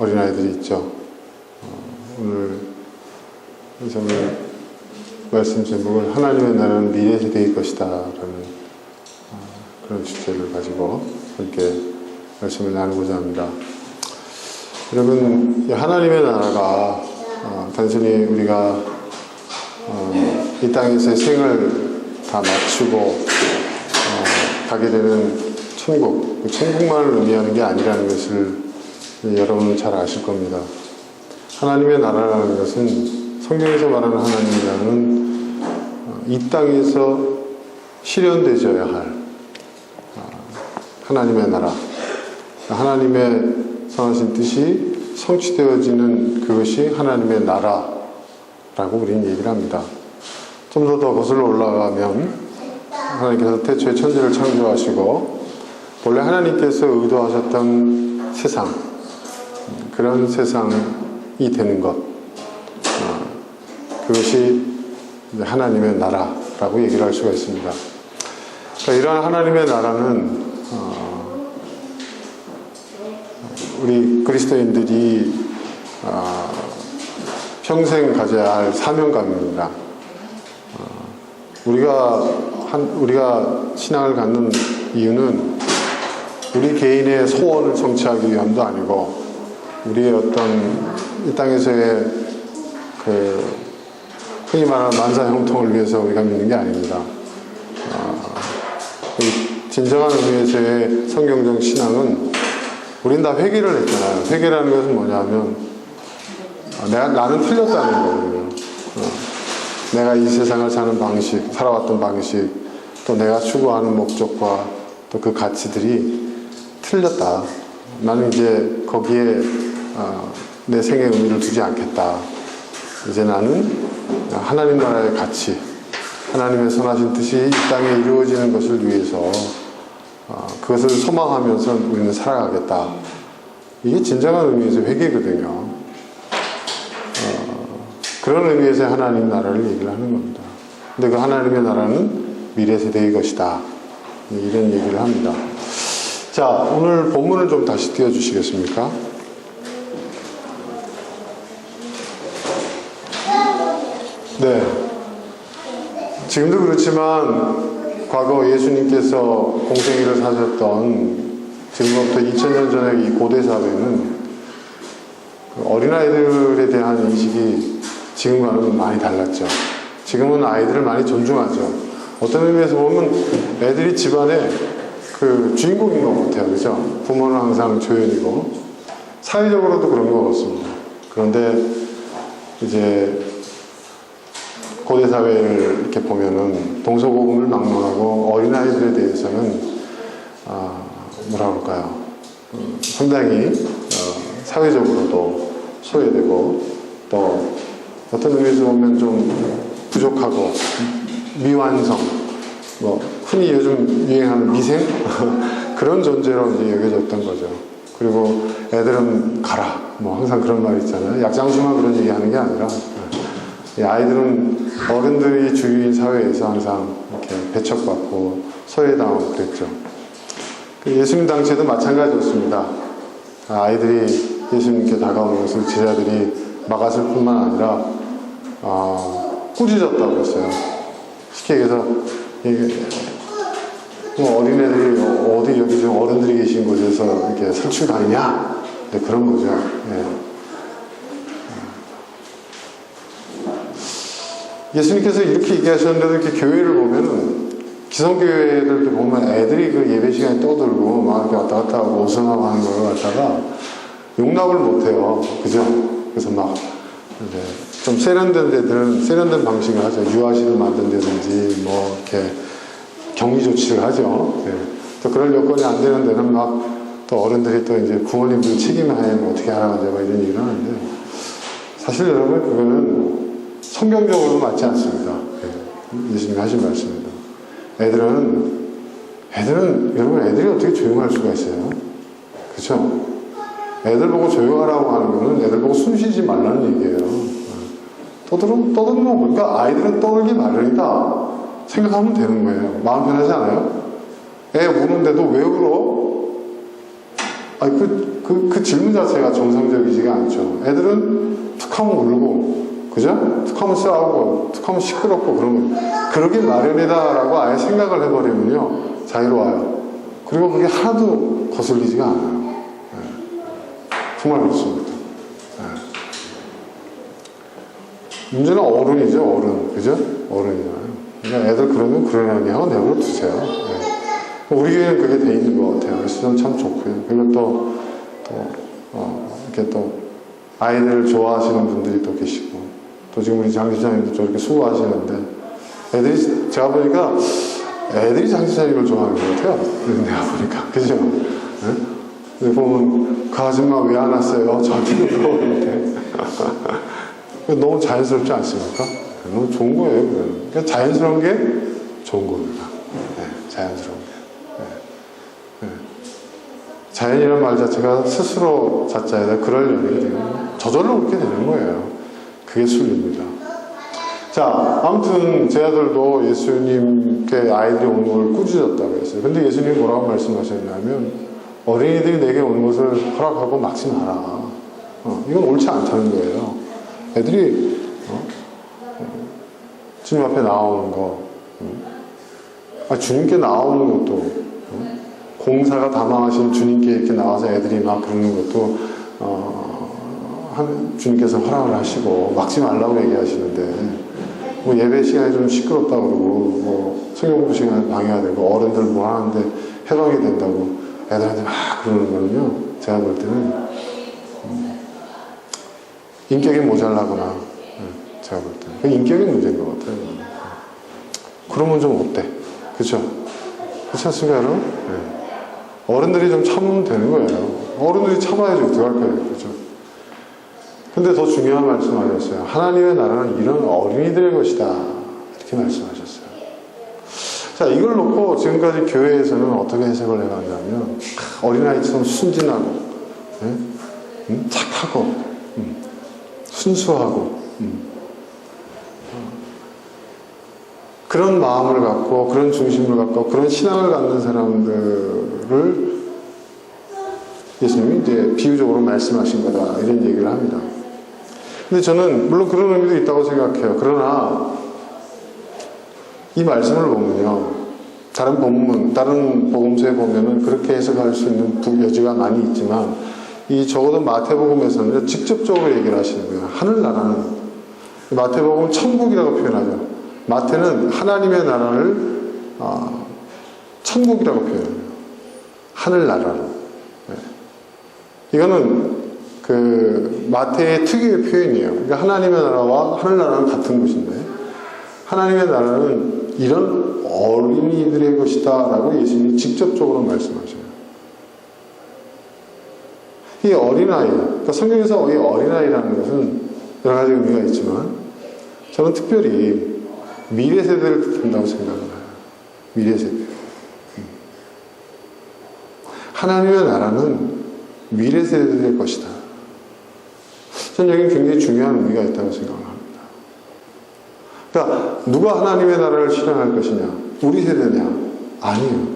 어린아이들이 있죠. 오늘 말씀 제목을 하나님의 나라는 미래 세대의 것이다 라는 그런 주제를 가지고 함께 말씀을 나누고자 합니다. 여러분, 하나님의 나라가 단순히 우리가 이 땅에서의 생을 다 마치고 가게 되는 천국, 천국만을 의미하는 게 아니라는 것을 여러분은 잘 아실 겁니다. 하나님의 나라라는 것은 성경에서 말하는 하나님의 나라는 이 땅에서 실현되어야 할 하나님의 나라, 하나님의 선하신 뜻이 성취되어지는 그것이 하나님의 나라라고 우리는 얘기를 합니다. 좀 더 거슬러 올라가면 하나님께서 태초에 천지를 창조하시고 원래 하나님께서 의도하셨던 세상, 그런 세상이 되는 것, 그것이 하나님의 나라라고 얘기를 할 수가 있습니다. 그러니까 이러한 하나님의 나라는 우리 그리스도인들이 평생 가져야 할 사명감입니다. 우리가 신앙을 갖는 이유는 우리 개인의 소원을 성취하기 위함도 아니고 우리의 어떤 이 땅에서의 흔히 말하는 만사 형통을 위해서 우리가 믿는 게 아닙니다. 진정한 의미에서의 성경적 신앙은 우린 다 회개를 했잖아요. 회개라는 것은 뭐냐면 나는 틀렸다는 거거든요. 내가 이 세상을 사는 방식, 살아왔던 방식, 또 내가 추구하는 목적과 또 그 가치들이 틀렸다. 나는 이제 거기에 내 생의 의미를 두지 않겠다. 이제 나는 하나님 나라의 가치, 하나님의 선하신 뜻이 이 땅에 이루어지는 것을 위해서 그것을 소망하면서 우리는 살아가겠다. 이게 진정한 의미에서 회개거든요. 그런 의미에서 하나님 나라를 얘기를 하는 겁니다. 근데 그 하나님의 나라는 미래 세대의 것이다. 이런 얘기를 합니다. 자, 오늘 본문을 좀 다시 띄워주시겠습니까? 네. 지금도 그렇지만 과거 예수님께서 공생애를 사셨던 지금부터 2000년 전의 이 고대 사회는 어린아이들에 대한 인식이 지금과는 많이 달랐죠. 지금은 아이들을 많이 존중하죠. 어떤 의미에서 보면 애들이 집안의 그 주인공인 것 같아요. 그죠? 부모는 항상 조연이고 사회적으로도 그런 것 같습니다. 그런데 이제 고대 사회를 이렇게 보면은 동서고금을 막론하고 어린아이들에 대해서는 뭐라 그럴까요? 상당히 사회적으로도 소외되고 또 어떤 의미에서 보면 좀 부족하고 미완성, 뭐 흔히 요즘 유행하는 미생 그런 존재로 이제 여겨졌던 거죠. 그리고 애들은 가라, 뭐 항상 그런 말 있잖아요. 약장수만 그런 얘기하는 게 아니라 이 아이들은 어른들이 주류인 사회에서 항상 이렇게 배척받고 소외당하고 그랬죠. 예수님 당시에도 마찬가지였습니다. 아이들이 예수님께 다가오는 것을 제자들이 막았을 뿐만 아니라 꾸짖었다고 했어요. 쉽게 얘기해서 뭐 어린애들이 어디 여기 좀 어른들이 계신 곳에서 이렇게 설출 가느냐? 네, 그런 거죠. 예. 예수님께서 이렇게 얘기하셨는데도 이렇게 교회를 보면은 기성교회들도 보면 애들이 그 예배 시간에 떠들고 막 이렇게 왔다 갔다 하고 오성하고 하는 걸 갖다가 용납을 못해요. 그죠? 그래서 막 이제 좀 세련된 데들은 세련된 방식을 하죠. 유아실을 만든다든지 뭐 이렇게 격리 조치를 하죠. 네. 또 그런 여건이 안 되는 데는 막 또 어른들이 또 이제 부모님들 책임하에 뭐 어떻게 하라고 막 이런 얘기를 하는데 사실 여러분 그거는 성경적으로 맞지 않습니다. 네. 예수님이 하신 말씀입니다. 여러분 애들이 어떻게 조용할 수가 있어요? 그렇죠? 애들 보고 조용하라고 하는 거는 애들 보고 숨 쉬지 말라는 얘기예요. 떠들면 그러니까 아이들은 떠들기 마련이다 생각하면 되는 거예요. 마음 편하지 않아요? 애 우는데도 왜 울어? 아니, 그 질문 자체가 정상적이지가 않죠. 애들은 툭 하면 울고, 그죠? 툭 하면 싸우고, 툭 하면 시끄럽고, 그러면, 그러게 마련이다라고 아예 생각을 해버리면요, 자유로워요. 그리고 그게 하나도 거슬리지가 않아요. 네. 정말 그렇습니다. 네. 문제는 어른이죠, 어른. 그죠? 어른이잖아요. 그러니까 애들 그러면 그러려니 하고 내버려 두세요. 네. 우리 교회는 그게 돼 있는 것 같아요. 그래서 저는 참 좋고요. 그리고 이렇게 또, 아이들 좋아하시는 분들이 또 계시고, 또 지금 우리 장지사님도 저렇게 수고하시는데, 애들이, 제가 보니까 애들이 장지사님을 좋아하는 것 같아요. 내가 보니까. 그죠? 네? 보면, 그 아줌마 왜 안 왔어요? 저한테 물어보는데. 너무 자연스럽지 않습니까? 너무 좋은 거예요, 그건. 그러니까 자연스러운 게 좋은 겁니다. 네, 자연스러운 게. 네. 네. 자연이라는 말 자체가 스스로 자자에다 그럴 연이 되는, 저절로 그렇게 되는 거예요. 그게 순리입니다. 자, 아무튼 제 아들도 예수님께 아이들이 오는 걸 꾸짖었다고 했어요. 근데 예수님이 뭐라고 말씀하셨냐면, 어린이들이 내게 오는 것을 허락하고 막지 마라. 이건 옳지 않다는 거예요. 애들이 주님 앞에 나오는 거, 주님께 나오는 것도, 공사가 다망하신 주님께 이렇게 나와서 애들이 막 부르는 것도 주님께서 허락을 하시고 막지 말라고 얘기하시는데, 뭐 예배 시간이 좀 시끄럽다고 그러고, 뭐 성경 공부 시간에 방해가 되고, 어른들 뭐 하는데 해방이 된다고 애들한테 막 그러는 거는요, 제가 볼 때는 인격이 모자라거나, 제가 볼 때는 그 인격이 문제인 것 같아요. 그러면 좀 어때? 그쵸? 그렇지 않습니까, 여러분? 네. 어른들이 좀 참으면 되는 거예요. 어른들이 참아야지 어떡할 거예요. 그죠? 근데 더 중요한 말씀 하셨어요. 하나님의 나라는 이런 어린이들의 것이다. 이렇게 말씀하셨어요. 자, 이걸 놓고 지금까지 교회에서는 어떻게 해석을 해갔냐면, 어린아이처럼 순진하고, 착하고, 순수하고, 그런 마음을 갖고, 그런 중심을 갖고, 그런 신앙을 갖는 사람들을 예수님이 이제 비유적으로 말씀하신 거다. 이런 얘기를 합니다. 근데 저는 물론 그런 의미도 있다고 생각해요. 그러나 이 말씀을 보면요, 다른 본문, 다른 복음서에 보면은 그렇게 해석할 수 있는 여지가 많이 있지만, 이 적어도 마태복음에서는 직접적으로 얘기를 하시는 거예요. 하늘나라는, 마태복음은 천국이라고 표현하죠. 마태는 하나님의 나라를 천국이라고 표현해요. 하늘나라로. 네. 이거는 그 마태의 특유의 표현이에요. 그러니까 하나님의 나라와 하늘나라는 같은 곳인데, 하나님의 나라는 이런 어린이들의 것이다 라고 예수님이 직접적으로 말씀하셔요. 이 어린아이, 그러니까 성경에서 이 어린아이라는 것은 여러 가지 의미가 있지만, 저는 특별히 미래 세대를 뜻한다고 생각을 해요. 미래 세대. 하나님의 나라는 미래 세대의 것이다. 저는 여기 굉장히 중요한 의미가 있다고 생각을 합니다. 그러니까 누가 하나님의 나라를 실현할 것이냐? 우리 세대냐? 아니에요.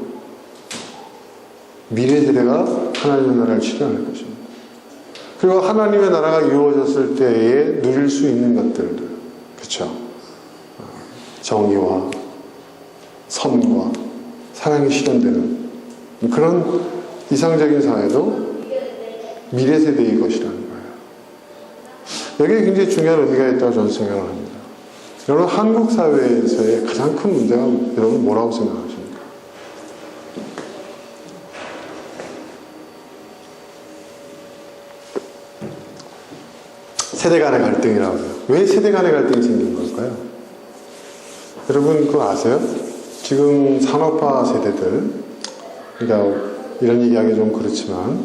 미래 세대가 하나님의 나라를 실현할 것입니다. 그리고 하나님의 나라가 이루어졌을 때에 누릴 수 있는 것들, 그렇죠? 정의와 선과 사랑이 실현되는 그런 이상적인 사회도 미래 세대의 것이라는 거예요. 여기에 굉장히 중요한 의미가 있다고 저는 생각을 합니다. 여러분, 한국 사회에서의 가장 큰 문제가 여러분 뭐라고 생각하십니까? 세대 간의 갈등이라고 해요. 왜 세대 간의 갈등이 생긴 걸까요? 여러분 그거 아세요? 지금 산업화 세대들, 그러니까 이런 얘기하기 좀 그렇지만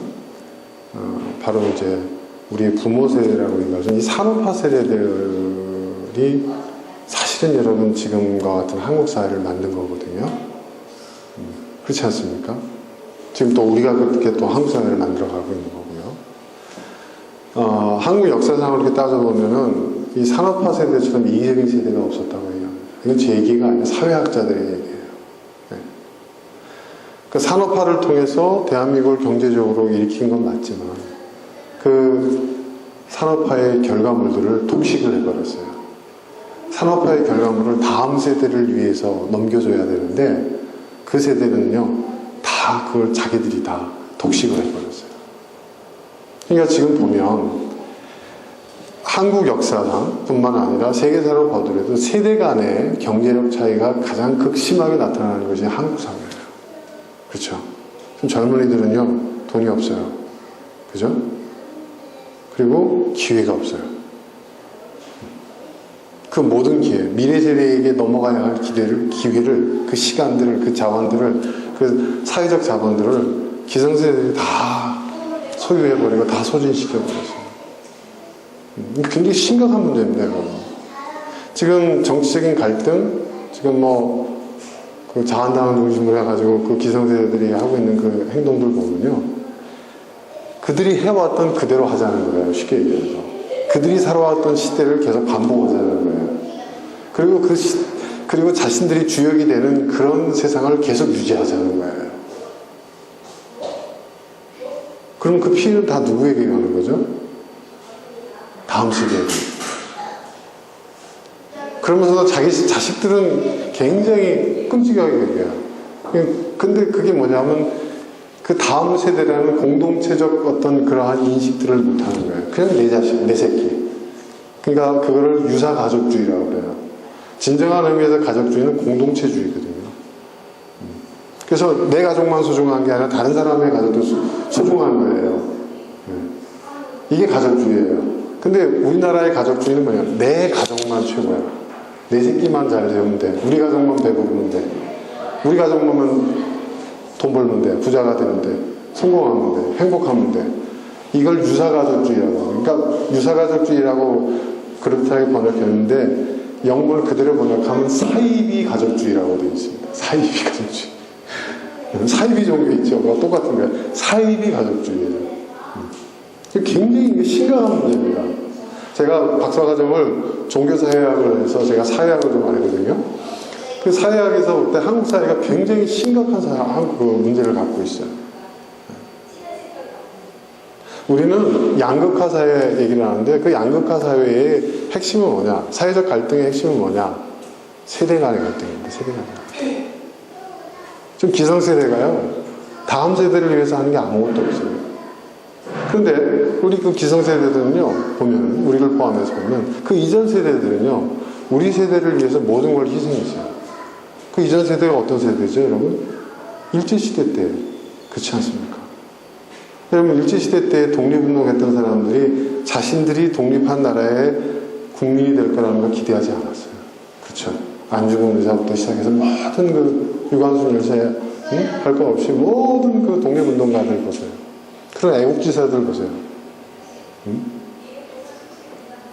바로 이제 우리 부모 세대라고 얘기하죠. 이 산업화 세대들이 사실은 여러분 지금과 같은 한국 사회를 만든 거거든요. 그렇지 않습니까? 지금 또 우리가 그렇게 또 한국 사회를 만들어 가고 있는 거고요. 한국 역사상을 이렇게 따져보면은 이 산업화 세대처럼 이기적인 세대가 없었다고 얘기합니다. 이건 제 얘기가 아니라 사회학자들의 얘기예요. 네. 그 산업화를 통해서 대한민국을 경제적으로 일으킨 건 맞지만 그 산업화의 결과물들을 독식을 해버렸어요. 산업화의 결과물을 다음 세대를 위해서 넘겨줘야 되는데 그 세대는요 다 그걸 자기들이 다 독식을 해버렸어요. 그러니까 지금 보면 한국 역사상 뿐만 아니라 세계사로 보더라도 세대 간의 경제력 차이가 가장 극심하게 나타나는 것이 한국 사회예요. 그렇죠? 지금 젊은이들은요 돈이 없어요. 그죠? 그리고 기회가 없어요. 그 모든 기회, 미래 세대에게 넘어가야 할 기회를, 그 시간들을, 그 자원들을, 그 사회적 자본들을 기성세대들이 다 소유해버리고 다 소진시켜버렸어요. 굉장히 심각한 문제입니다, 여러분. 지금 정치적인 갈등, 지금 그 자한당을 중심으로 해가지고 그 기성세대들이 하고 있는 그 행동들 보면요. 그들이 해왔던 그대로 하자는 거예요, 쉽게 얘기해서. 그들이 살아왔던 시대를 계속 반복하자는 거예요. 그리고 자신들이 주역이 되는 그런 세상을 계속 유지하자는 거예요. 그럼 그 피해는 다 누구에게 가는 거죠? 다음 세대에게. 그러면서 자기 자식들은 굉장히 끔찍하게 얘기해요. 근데 그게 뭐냐면 그 다음 세대라는 공동체적 어떤 그러한 인식들을 못하는 거예요. 그냥 내 자식, 내 새끼. 그러니까 그거를 유사가족주의라고 그래요. 진정한 의미에서 가족주의는 공동체주의거든요. 그래서 내 가족만 소중한 게 아니라 다른 사람의 가족도 소중한 거예요. 이게 가족주의예요. 근데 우리나라의 가족주의는 뭐냐? 내 가족만 최고야. 내 새끼만 잘 되면 돼. 우리 가족만 배부르면 돼. 우리 가족만 돈 벌면 돼. 부자가 되면 돼. 성공하면 돼. 행복하면 돼. 이걸 유사가족주의라고. 그러니까 유사가족주의라고 그렇게 번역했는데 영문을 그대로 번역하면 사이비 가족주의라고 되어 있습니다. 사이비 가족주의. 사이비 종교 있죠. 똑같은 거예요. 사이비 가족주의예요. 굉장히 심각한 문제입니다. 제가 박사과정을 종교사회학을 해서 제가 사회학을 좀 알거든요. 그 사회학에서 볼 때 한국 사회가 굉장히 심각한 그 문제를 갖고 있어요. 우리는 양극화 사회 얘기를 하는데 그 양극화 사회의 핵심은 뭐냐? 사회적 갈등의 핵심은 뭐냐? 세대 간의 갈등입니다. 세대 간의 갈등. 지금 기성세대가요. 다음 세대를 위해서 하는 게 아무것도 없어요. 그런데 우리 그 기성세대들은요. 보면 우리를 포함해서 보면 그 이전 세대들은요. 우리 세대를 위해서 모든 걸 희생했어요. 그 이전 세대가 어떤 세대죠, 여러분? 일제시대 때. 그렇지 않습니까? 여러분, 일제시대 때 독립운동했던 사람들이 자신들이 독립한 나라의 국민이 될 거라는 걸 기대하지 않았어요. 그렇죠? 안중근 의사부터 시작해서 모든 그 유관순 열사 할 것 없이 모든 그 독립운동가들 보세요. 그런 애국지사들 보세요.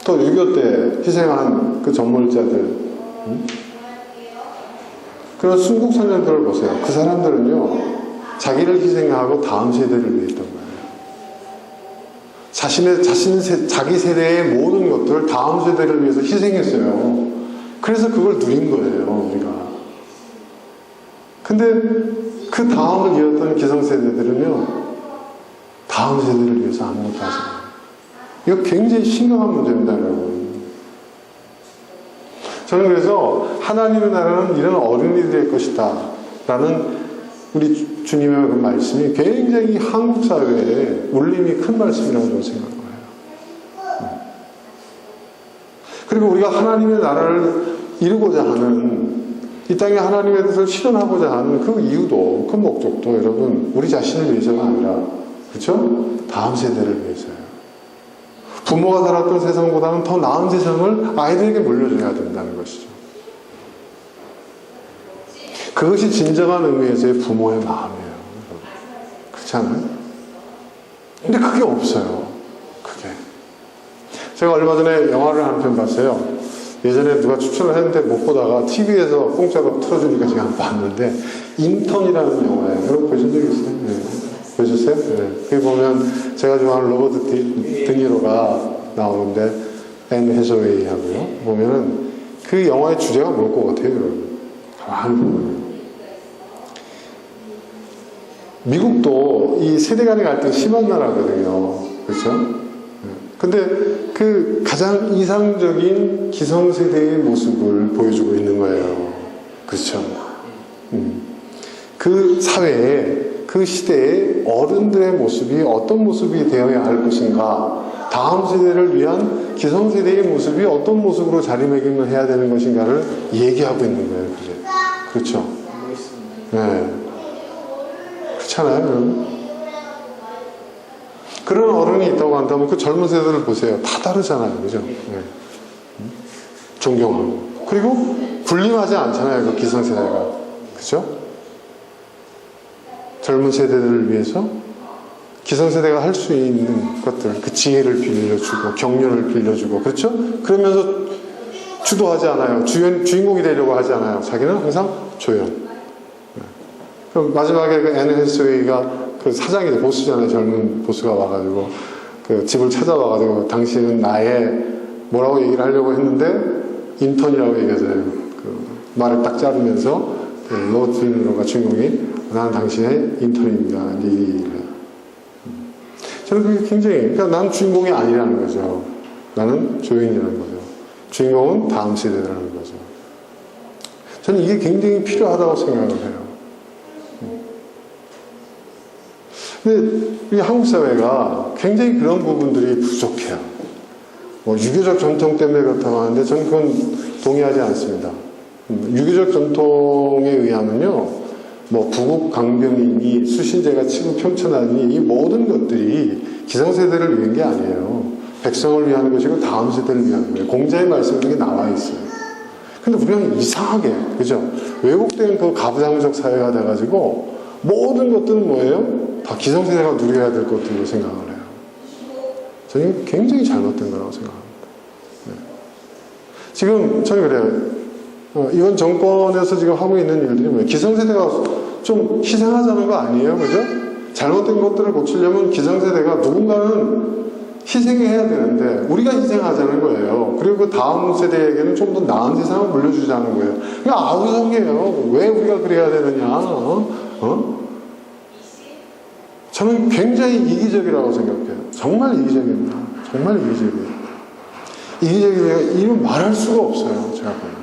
또 6.25 때 희생한 그 전몰자들, 그런 순국선열들을 보세요. 그 사람들은요, 자기를 희생하고 다음 세대를 위해 했던 거예요. 자기 세대의 모든 것들을 다음 세대를 위해서 희생했어요. 그래서 그걸 누린 거예요, 우리가. 근데 그 다음을 이었던 기성세대들은요, 다음 세대를 위해서 아무것도 하지 않아요. 이거 굉장히 심각한 문제입니다, 여러분. 저는 그래서 하나님의 나라는 이런 어른이 될 것이다 라는 우리 주님의 그 말씀이 굉장히 한국 사회에 울림이 큰 말씀이라고 저는 생각을 해요. 그리고 우리가 하나님의 나라를 이루고자 하는, 이 땅에 하나님의 뜻을 실현하고자 하는 그 이유도, 그 목적도 여러분 우리 자신을 위해서가 아니라, 그렇죠? 다음 세대를 위해서요. 부모가 살았던 세상보다는 더 나은 세상을 아이들에게 물려줘야 된다는 것이죠. 그것이 진정한 의미에서의 부모의 마음이에요. 그렇지 않아요? 근데 그게 없어요. 그게. 제가 얼마 전에 영화를 한 편 봤어요. 예전에 누가 추천을 했는데 못 보다가 TV에서 공짜로 틀어주니까 제가 한번 봤는데, 인턴이라는 영화예요. 여러분 보신 적 있어요? 네. 보셨어요? 네. 거기 보면 제가 좋아하는 로버트 드니로가 나오는데, 앤 해서웨이 하고요. 보면은 그 영화의 주제가 뭘 것 같아요, 여러분? 가만히 보면. 미국도 이 세대 간의 갈등이 심한 나라거든요. 그렇죠? 근데 그 가장 이상적인 기성세대의 모습을 보여주고 있는 거예요. 그렇죠? 그 사회에, 그 시대의 어른들의 모습이 어떤 모습이 되어야 할 것인가, 다음 세대를 위한 기성세대의 모습이 어떤 모습으로 자리매김을 해야 되는 것인가를 얘기하고 있는 거예요. 그게. 그렇죠? 네. 그렇잖아요. 그런 어른이 있다고 한다면 그 젊은 세대를 보세요. 다 다르잖아요. 그죠? 네. 존경하고. 그리고 군림하지 않잖아요. 그 기성세대가. 그죠? 젊은 세대들을 위해서 기성세대가 할 수 있는 것들, 그 지혜를 빌려주고, 격려를 빌려주고, 그렇죠? 그러면서 주도하지 않아요. 주인공이 되려고 하지 않아요. 자기는 항상 조연. 그럼 마지막에 그 앤 해서웨이가 그 사장이 보스잖아요. 젊은 보스가 와가지고 그 집을 찾아와가지고 당신은 나의 뭐라고 얘기를 하려고 했는데 인턴이라고 얘기하잖아요. 그 말을 딱 자르면서 그 로트리너가 주인공이 나는 당신의 인턴입니다. 리리를. 저는 그게 굉장히, 그러니까 난 주인공이 아니라는 거죠. 나는 조연이라는 거죠. 주인공은 다음 세대라는 거죠. 저는 이게 굉장히 필요하다고 생각을 해요. 근데 이 한국 사회가 굉장히 그런 부분들이 부족해요. 뭐 유교적 전통 때문에 그렇다고 하는데 저는 그건 동의하지 않습니다. 유교적 전통에 의하면요, 뭐 부국 강병이니 수신제가 치고 편천하니 이 모든 것들이 기성세대를 위한 게 아니에요. 백성을 위한 것이고 다음 세대를 위한 거예요. 공자의 말씀 중에 나와 있어요. 근데 우리는 이상하게, 그죠? 왜곡된 그 가부장적 사회가 돼가지고 모든 것들은 뭐예요? 다 기성세대가 누려야 될 것들로 생각을 해요. 저는 굉장히 잘못된 거라고 생각합니다. 네. 지금 저는 그래요. 이번 정권에서 지금 하고 있는 일들이 뭐예요? 기성세대가 좀 희생하자는 거 아니에요? 그죠? 잘못된 것들을 고치려면 기성세대가 누군가는 희생해야 되는데 우리가 희생하자는 거예요. 그리고 그 다음 세대에게는 좀 더 나은 세상을 물려주자는 거예요. 그냥 아우성이에요. 왜 우리가 그래야 되느냐? 저는 굉장히 이기적이라고 생각해요. 정말 이기적입니다. 정말 이기적이에요. 이기적이에요. 이건 말할 수가 없어요. 제가 보면.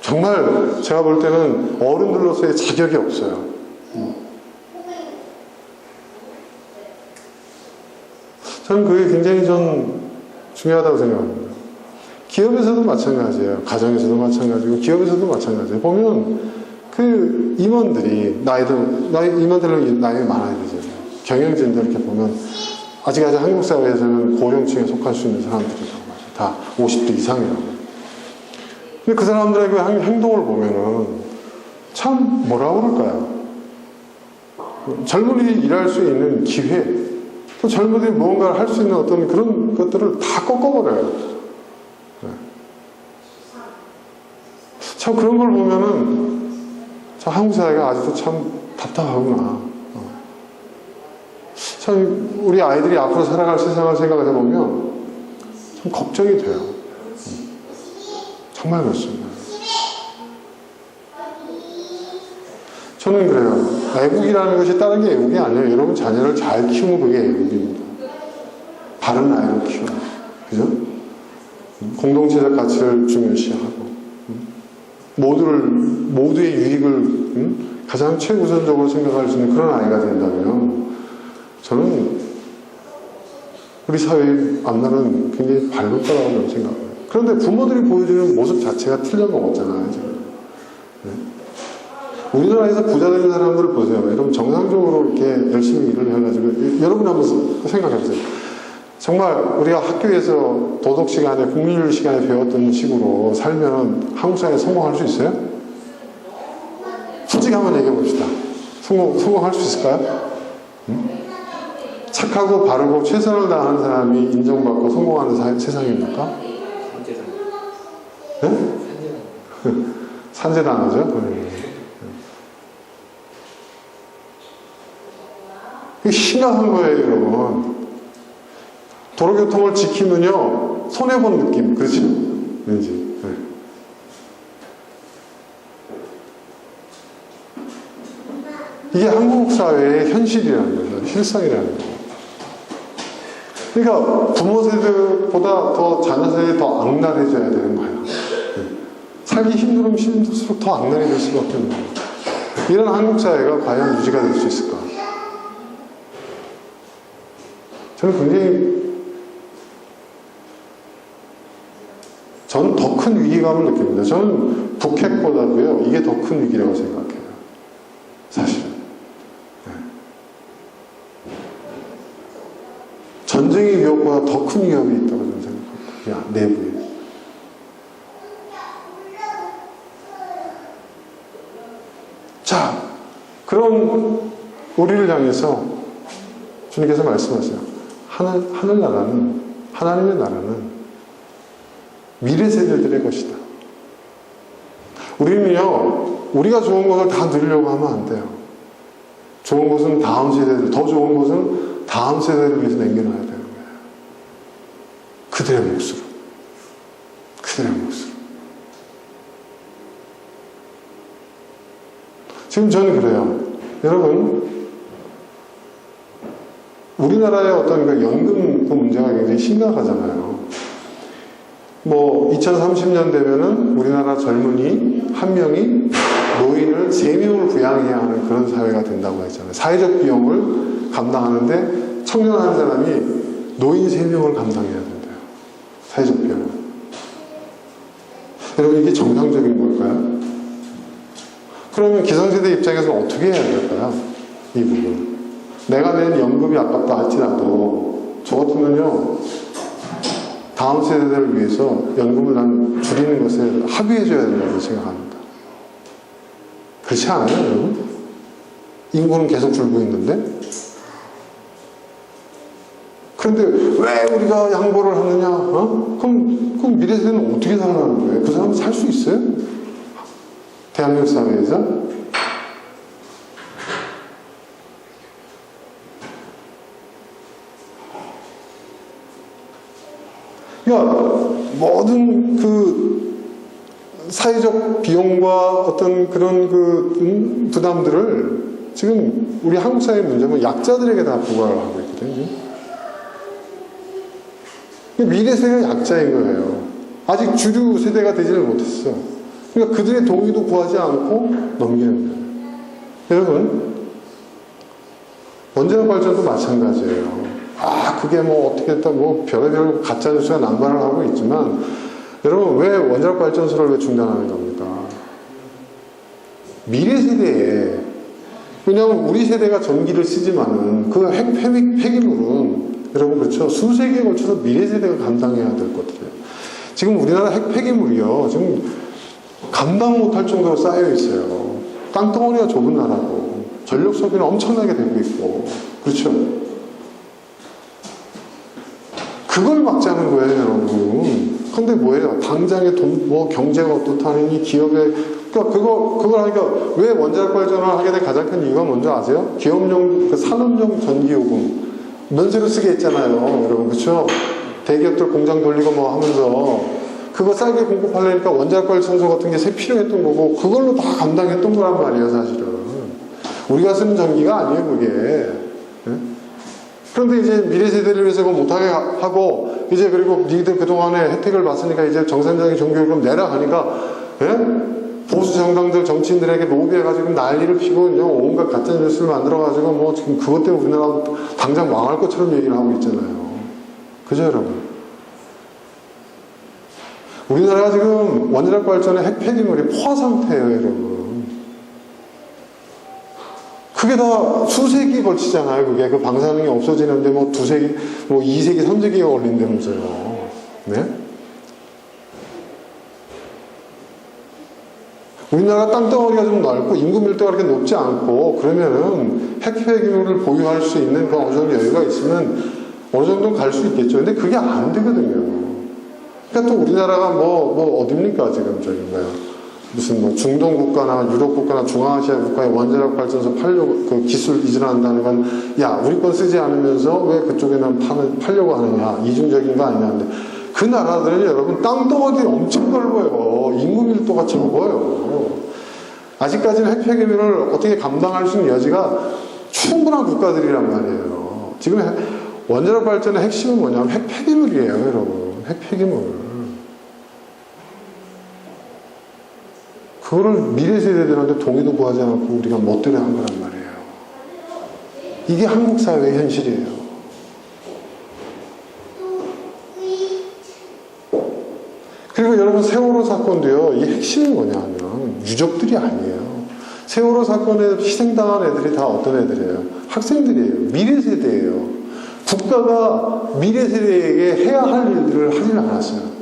정말 제가 볼 때는 어른들로서의 자격이 없어요. 저는 그게 굉장히 중요하다고 생각합니다. 기업에서도 마찬가지예요. 가정에서도 마찬가지고 기업에서도 마찬가지예요. 보면 그 임원들이 임원들은 나이가 많아야 되죠. 경영진들 이렇게 보면 아직까지 한국 사회에서는 고령층에 속할 수 있는 사람들이라고 하죠. 다 50대 이상이라고. 근데 그 사람들의 그 행동을 보면은 참 뭐라 그럴까요? 젊은이들이 일할 수 있는 기회, 또 젊은이들이 무언가를 할 수 있는 어떤 그런 것들을 다 꺾어버려요. 참 그런 걸 보면은 참 한국 사회가 아직도 참 답답하구나. 참 우리 아이들이 앞으로 살아갈 세상을 생각해 보면 참 걱정이 돼요. 정말 그렇습니다. 저는 그래요. 애국이라는 것이 다른 게 애국이 아니에요. 여러분 자녀를 잘 키우는 그게 애국입니다. 바른 아이를 키우는. 그죠? 공동체적 가치를 중요시하고 모두의 유익을 가장 최우선적으로 생각할 수 있는 그런 아이가 된다면 저는 우리 사회의 앞날은 굉장히 밝을 거라고 생각해요. 그런데 부모들이 보여주는 모습 자체가 틀려먹었잖아요. 지금. 네? 우리나라에서 부자 되는 사람들을 보세요. 여러분 정상적으로 이렇게 열심히 일을 해가지고 여러분 한번 생각해보세요. 정말 우리가 학교에서 도덕 시간에 국민윤리 시간에 배웠던 식으로 살면 한국 사회에 성공할 수 있어요? 솔직히 한번 얘기해 봅시다. 성공할 수 있을까요? 착하고 바르고 최선을 다하는 사람이 인정받고 성공하는 세상입니까? 네? 산재당하죠? 이게 심각한 거예요, 여러분. 도로교통을 지키면요, 손해본 느낌, 그렇죠? 왠지. 네. 이게 한국 사회의 현실이라는 거예요. 실상이라는 거예요. 그러니까 부모 세대보다 더 자녀 세대에 더 악랄해져야 되는 거예요. 살기 힘들수록 더 악랄해질 수밖에 없는 거예요. 이런 한국 사회가 과연 유지가 될 수 있을까? 저는 굉장히 더 큰 위기감을 느낍니다. 저는 북핵보다도요, 이게 더 큰 위기라고 생각해요. 사실은. 네. 전쟁의 위협보다 더 큰 위협이 있다고 저는 생각합니다. 내부에. 자, 그런 우리를 향해서 주님께서 말씀하세요. 하늘나라는, 하나님의 나라는 미래 세대들의 것이다. 우리는요, 우리가 좋은 것을 다 누리려고 하면 안 돼요. 좋은 것은 다음 세대들, 더 좋은 것은 다음 세대를 위해서 남겨놔야 되는 거예요. 그들의 몫으로. 그들의 몫으로. 지금 저는 그래요. 여러분, 우리나라의 어떤 그 연금 그 문제가 굉장히 심각하잖아요. 뭐 2030년 되면은 우리나라 젊은이 한 명이 노인을 3명을 부양해야 하는 그런 사회가 된다고 했잖아요. 사회적 비용을 감당하는데 청년 한 사람이 노인 3명을 감당해야 된대요. 사회적 비용을. 여러분, 이게 정상적인 걸까요? 그러면 기성세대 입장에서는 어떻게 해야 될까요? 이 부분. 내가 낸 연금이 아깝다 할지라도 저 같으면요, 다음 세대들을 위해서 연금을 난 줄이는 것에 합의해줘야 된다고 생각합니다. 그렇지 않아요, 여러분? 인구는 계속 줄고 있는데? 그런데 왜 우리가 양보를 하느냐? 그럼 미래 세대는 어떻게 살아나는 거예요? 그 사람은 살 수 있어요? 대한민국 사회에서? 그러니까 모든 그 사회적 비용과 어떤 그런 그 부담들을 지금 우리 한국 사회의 문제는 약자들에게 다 부과를 하고 있거든요. 미래 세대가 약자인 거예요. 아직 주류 세대가 되지를 못했어. 그러니까 그들의 동의도 구하지 않고 넘기는 거예요. 여러분, 원자력 발전도 마찬가지예요. 그게 뭐 어떻게 했다, 뭐 별의별 가짜뉴스가 난발을 하고 있지만, 여러분, 왜 원자력 발전소를 왜 중단하는 겁니까? 미래 세대에, 왜냐하면 우리 세대가 전기를 쓰지만은 그 폐기물은, 여러분, 그렇죠? 수세기에 걸쳐서 미래 세대가 감당해야 될 것들이에요. 지금 우리나라 핵 폐기물이요, 지금 감당 못할 정도로 쌓여 있어요. 땅덩어리가 좁은 나라고, 전력 소비는 엄청나게 되고 있고, 그렇죠? 그걸 막자는 거예요, 여러분. 근데 뭐예요? 당장에 경제가 어떻다니 기업에, 그걸 하니까 왜 원자력 발전을 하게 된 가장 큰 이유가 뭔지 아세요? 기업용, 산업용 전기요금. 면세로 쓰게 했잖아요, 여러분. 그쵸? 대기업들 공장 돌리고 뭐 하면서 그거 싸게 공급하려니까 원자력 발전소 같은 게 새 필요했던 거고, 그걸로 다 감당했던 거란 말이에요, 사실은. 우리가 쓰는 전기가 아니에요, 그게. 네? 그런데 이제 미래 세대를 위해서 그거 못하게 하고, 이제 그리고 니들 그동안에 혜택을 받으니까 이제 정상적인 종교요금 내라 하니까, 예? 보수 정당들 정치인들에게 로비해가지고 난리를 피고, 온갖 가짜뉴스를 만들어가지고, 뭐 지금 그것 때문에 우리나라 당장 망할 것처럼 얘기를 하고 있잖아요. 그죠, 여러분? 우리나라가 지금 원자력 발전의 핵 폐기물이 포화 상태예요, 여러분. 그게 다 수세기 걸치잖아요. 그게 그 방사능이 없어지는데 뭐 2세기, 뭐 2세기, 3세기가 걸린다면서요. 네? 우리나라 땅덩어리가 좀 넓고 인구 밀도가 그렇게 높지 않고 그러면은 핵 폐기물을 보유할 수 있는 그 어느 정도 여유가 있으면 어느 정도는 갈 수 있겠죠. 근데 그게 안 되거든요. 그러니까 또 우리나라가 뭐 어딥니까 지금 저기 뭐야. 무슨 뭐 중동 국가나 유럽 국가나 중앙아시아 국가에 원자력 발전소 그 기술 이전한다는 건, 야, 우리 건 쓰지 않으면서 왜 그쪽에는 팔려고 하느냐, 이중적인 거 아니냐. 근데 그 나라들은 여러분 땅덩어리 엄청 넓어요. 인구 밀도가 적어요. 아직까지는 핵 폐기물을 어떻게 감당할 수 있는 여지가 충분한 국가들이란 말이에요. 지금 원자력 발전의 핵심은 뭐냐면 핵 폐기물이에요, 여러분. 핵 폐기물. 그거를 미래 세대들한테 동의도 구하지 않고 우리가 멋대로 한 거란 말이에요. 이게 한국 사회의 현실이에요. 그리고 여러분, 세월호 사건도요, 이 핵심이 뭐냐면 유족들이 아니에요. 세월호 사건에 희생당한 애들이 다 어떤 애들이에요? 학생들이에요. 미래 세대예요. 국가가 미래 세대에게 해야 할 일들을 하지는 않았어요.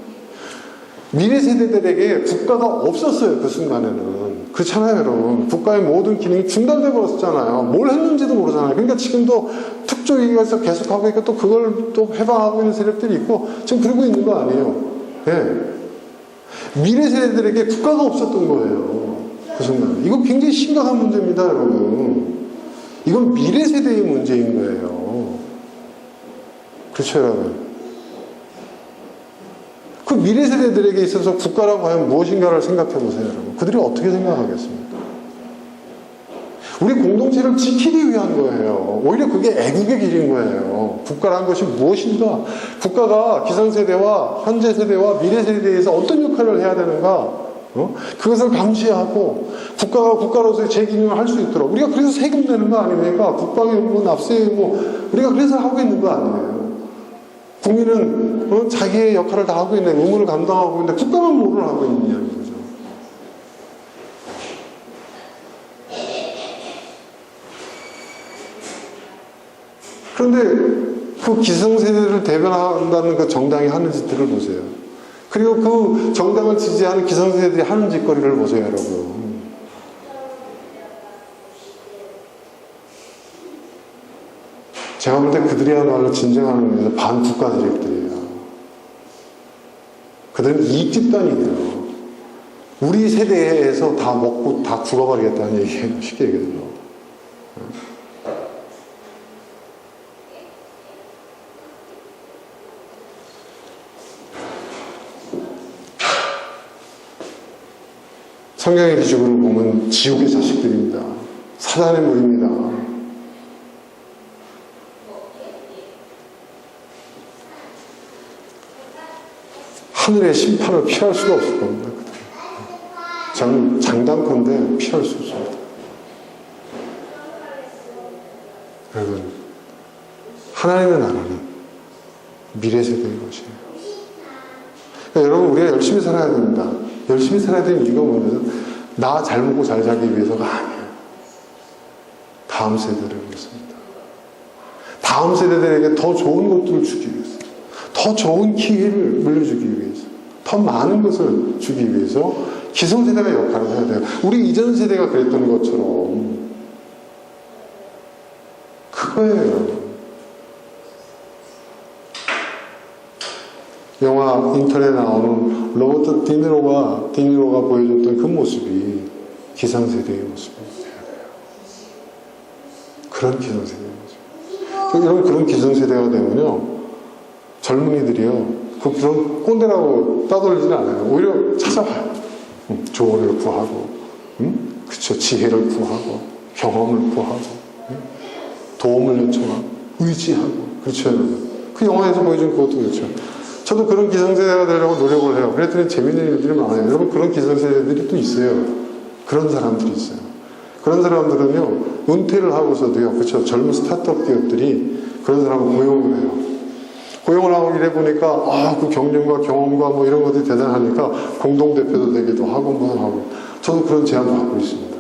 미래 세대들에게 국가가 없었어요, 그 순간에는. 그렇잖아요, 여러분. 국가의 모든 기능이 중단돼 버렸잖아요. 뭘 했는지도 모르잖아요. 그러니까 지금도 특조위기에서 계속하고 있고 또 그걸 또 해방하고 있는 세력들이 있고 지금 그러고 있는 거 아니에요. 예. 미래 세대들에게 국가가 없었던 거예요. 그 순간. 이거 굉장히 심각한 문제입니다, 여러분. 이건 미래 세대의 문제인 거예요. 그렇죠, 여러분? 그 미래 세대들에게 있어서 국가라고 하면 무엇인가를 생각해 보세요, 여러분. 그들이 어떻게 생각하겠습니까? 우리 공동체를 지키기 위한 거예요. 오히려 그게 애국의 길인 거예요. 국가라는 것이 무엇인가? 국가가 기성세대와 현재 세대와 미래 세대에서 어떤 역할을 해야 되는가? 그것을 감시하고 국가가 국가로서의 제 기능을 할 수 있도록 우리가 그래서 세금 내는 거 아닙니까? 국방이고 납세이고 우리가 그래서 하고 있는 거 아니에요. 국민은 자기의 역할을 다 하고 있는 의무를 감당하고 있는데 국가만 뭐를 하고 있느냐는 거죠. 그런데 그 기성세대를 대변한다는 그 정당이 하는 짓들을 보세요. 그리고 그 정당을 지지하는 기성세대들이 하는 짓거리를 보세요, 여러분. 제가 볼 때 그들이야말로 진정한 반국가 세력들이에요. 그들은 이익 집단이에요. 우리 세대에서 다 먹고 다 죽어버리겠다는 얘기예요. 쉽게 얘기해서. 성경의 기준으로 보면 지옥의 자식들입니다. 사단의 무리입니다. 하늘의 심판을 피할 수가 없을 겁니다. 저는 장담컨대 피할 수 없습니다. 여러분, 하나님의 나라는 미래 세대의 것이에요. 그러니까 여러분, 우리가 열심히 살아야 됩니다. 열심히 살아야 되는 이유가 뭐냐면 나 잘 먹고 잘 살기 위해서가 아니에요. 다음 세대를 위해서입니다. 다음 세대들에게 더 좋은 것들을 주기 위해서, 더 좋은 기회를 물려주기 위해서, 더 많은 것을 주기 위해서 기성세대가 역할을 해야 돼요. 우리 이전 세대가 그랬던 것처럼 그거예요. 영화 인터넷에 나오는 로버트 디니로가 보여줬던 그 모습이 기성세대의 모습이에요. 그런 기성세대의 모습. 여러분, 그런 기성세대가 되면요, 젊은이들이요, 그런 꼰대라고 떠돌리진 않아요. 오히려 찾아와요. 조언을 구하고, 그쵸, 지혜를 구하고, 경험을 구하고, 도움을 요청하고, 의지하고, 그렇죠, 여러분. 그 영화에서 보여준 그것도 그렇죠. 저도 그런 기성세대가 되려고 노력을 해요. 그랬더니 재밌는 일들이 많아요. 여러분, 그런 기성세대들이 또 있어요. 그런 사람들이 있어요. 그런 사람들은요, 은퇴를 하고서도요, 그렇죠, 젊은 스타트업 기업들이 그런 사람을 고용을 해요. 고용을 하고 일해보니까, 그 경륜과 경험과 뭐 이런 것들이 대단하니까 공동대표도 되기도 하고, 뭐 하고. 저도 그런 제안도 받고 있습니다.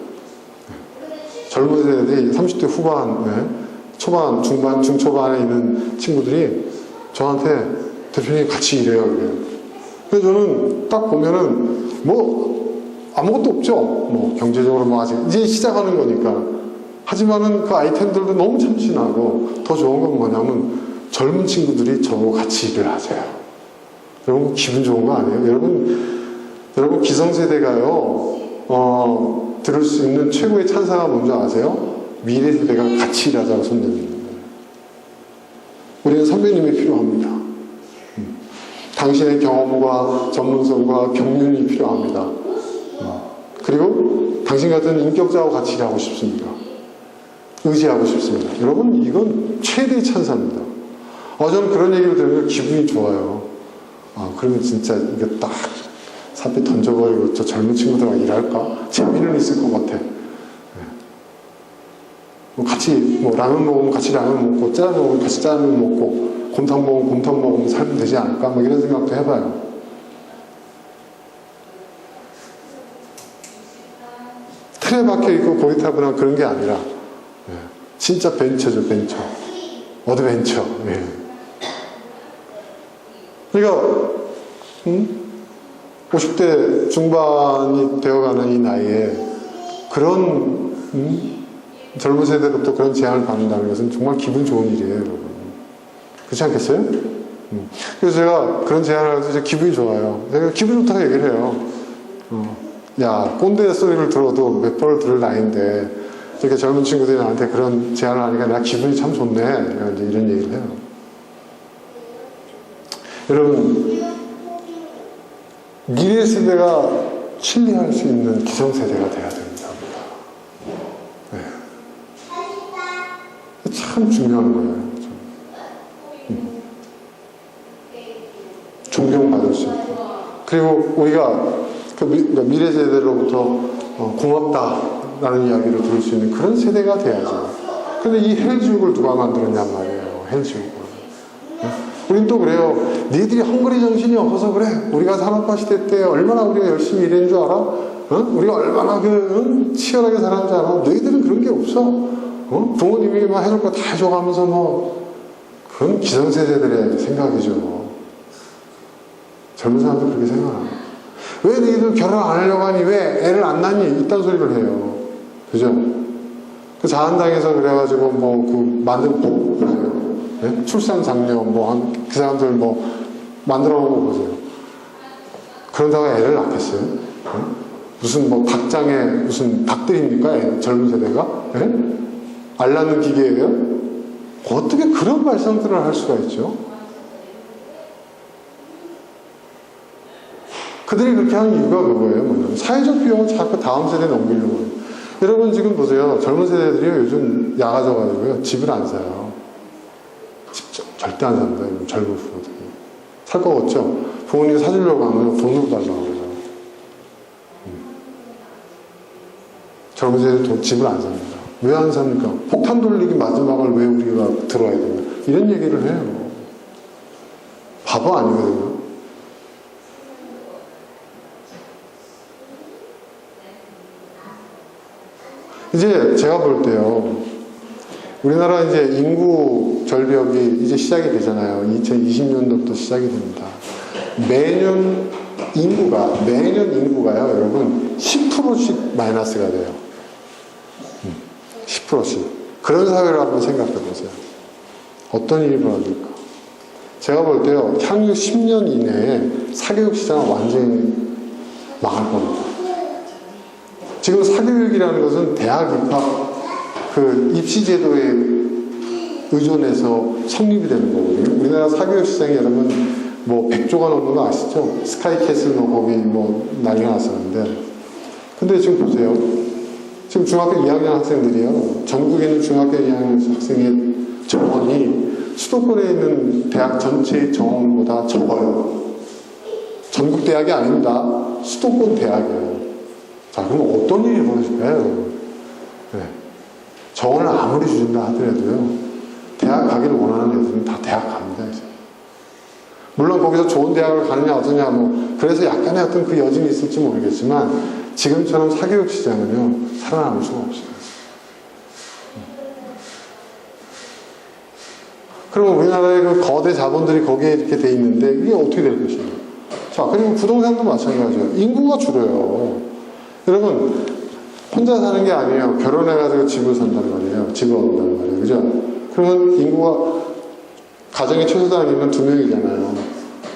젊은 세대들이 30대 후반, 초반, 중반, 중초반에 있는 친구들이 저한테 대표님 같이 일해요, 그래요. 그래서 저는 딱 보면은, 아무것도 없죠. 경제적으로 아직, 이제 시작하는 거니까. 하지만은 그 아이템들도 너무 참신하고, 더 좋은 건 뭐냐면, 젊은 친구들이 저하고 같이 일을 하세요. 여러분, 기분 좋은 거 아니에요? 여러분, 기성세대가요, 들을 수 있는 최고의 찬사가 뭔지 아세요? 미래 세대가 같이 일하자고 손내는 거예요. 우리는 선배님이 필요합니다. 당신의 경험과 전문성과 경륜이 필요합니다. 그리고 당신 같은 인격자하고 같이 일하고 싶습니까? 의지하고 싶습니다. 여러분, 이건 최대의 찬사입니다. 저는 그런 얘기를 들으면 기분이 좋아요. 그러면 진짜 이거 딱 사표 던져버리고 저 젊은 친구들하고 일할까? 재미는 있을 것 같아. 같이 라면 먹으면 같이 라면 먹고, 짜장 먹으면 같이 짜장 먹고, 곰탕 먹으면 곰탕 먹으면 살면 되지 않을까? 이런 생각도 해봐요. 틀에 박혀있고 고리타분한 그런 게 아니라 진짜 벤처죠, 벤처. 어드벤처. 그러니까 50대 중반이 되어가는 이 나이에 그런 젊은 세대로부터 그런 제안을 받는다는 것은 정말 기분 좋은 일이에요, 여러분. 그렇지 않겠어요? 그래서 제가 그런 제안을 해서 기분이 좋아요. 제가 기분 좋다고 얘기를 해요. 야, 꼰대 소리를 들어도 몇 번을 들을 나이인데 이렇게 젊은 친구들이 나한테 그런 제안을 하니까 나 기분이 참 좋네. 내가 이제 이런 얘기를 해요. 여러분, 미래 세대가 신뢰할 수 있는 기성세대가 돼야 됩니다. 참 중요한 거예요. 존경받을 수 있고. 그리고 우리가 미래 세대로부터 고맙다라는 이야기를 들을 수 있는 그런 세대가 돼야죠. 근데 이 헬지육을 누가 만들었냔 말이에요. 헬지육을. 우린 또 그래요. 니들이 헝그리 정신이 없어서 그래. 우리가 산업화 시대 때 얼마나 우리가 열심히 일했는 줄 알아? 우리가 얼마나 치열하게 살았는 줄 알아? 너희들은 그런 게 없어. 부모님이 막 해줄 거 다 해줘가면서 그건 기성세대들의 생각이죠. 젊은 사람들 그렇게 생각합니다. 왜 너희들 결혼 안 하려고 하니? 왜 애를 안 낳니? 이딴 소리를 해요. 그죠? 그 자한당에서 그래가지고 보세요. 네? 출산 장려 그 사람들 만들어 놓은 거 보세요. 그런다고 애를 낳겠어요? 네? 무슨 닭장에 무슨 닭들입니까? 젊은 세대가? 네? 알 낳는 기계예요? 어떻게 그런 말씀들을 할 수가 있죠? 그들이 그렇게 하는 이유가 그거예요. 뭐냐면 사회적 비용을 자꾸 다음 세대에 넘기려고 해요. 여러분 지금 보세요. 젊은 세대들이 요즘 야가져가지고요. 집을 안 사요. 집 절대 안 삽니다. 젊은 부부들이. 살 거 없죠? 부모님이 사주려고 하면 돈으로 달라고 그러죠. 젊은 세대들 집을 안 삽니다. 왜 안 삽니까? 폭탄 돌리기 마지막을 왜 우리가 들어야 되냐. 이런 얘기를 해요. 바보 아니거든요. 이제 제가 볼 때요. 우리나라 이제 인구 절벽이 이제 시작이 되잖아요. 2020년도부터 시작이 됩니다. 매년 인구가요, 여러분, 10%씩 마이너스가 돼요. 10%씩. 그런 사회를 한번 생각해 보세요. 어떤 일이 벌어질까? 제가 볼 때요, 향후 10년 이내에 사교육 시장은 완전히 망할 겁니다. 지금 사교육이라는 것은 대학 입학 입시제도에 의존해서 성립이 되는 거거든요. 우리나라 사교육 시장이 여러분 100조가 넘는 거 아시죠? 스카이캐슬 거기 난리가 났었는데. 근데 지금 보세요. 지금 중학교 2학년 학생들이요. 전국에 있는 중학교 2학년 학생의 정원이 수도권에 있는 대학 전체의 정원보다 적어요. 전국 대학이 아닙니다. 수도권 대학이에요. 자, 그럼 어떤 일이 벌어질까요? 네. 정원을 아무리 주신다 하더라도요, 대학 가기를 원하는 애들은 다 대학 갑니다, 이제. 물론 거기서 좋은 대학을 가느냐, 어떠냐, 그래서 약간의 어떤 그 여진이 있을지 모르겠지만, 지금처럼 사교육 시장은요, 살아남을 수가 없어요. 그럼 우리나라의 그 거대 자본들이 거기에 이렇게 돼 있는데, 이게 어떻게 될 것인가? 자, 그리고 부동산도 마찬가지예요. 인구가 줄어요. 여러분, 혼자 사는 게 아니에요. 결혼해가지고 집을 산단 말이에요. 집을 얻는단 말이에요. 그죠? 그러면 인구가, 가정의 최소 단위는 2명이잖아요.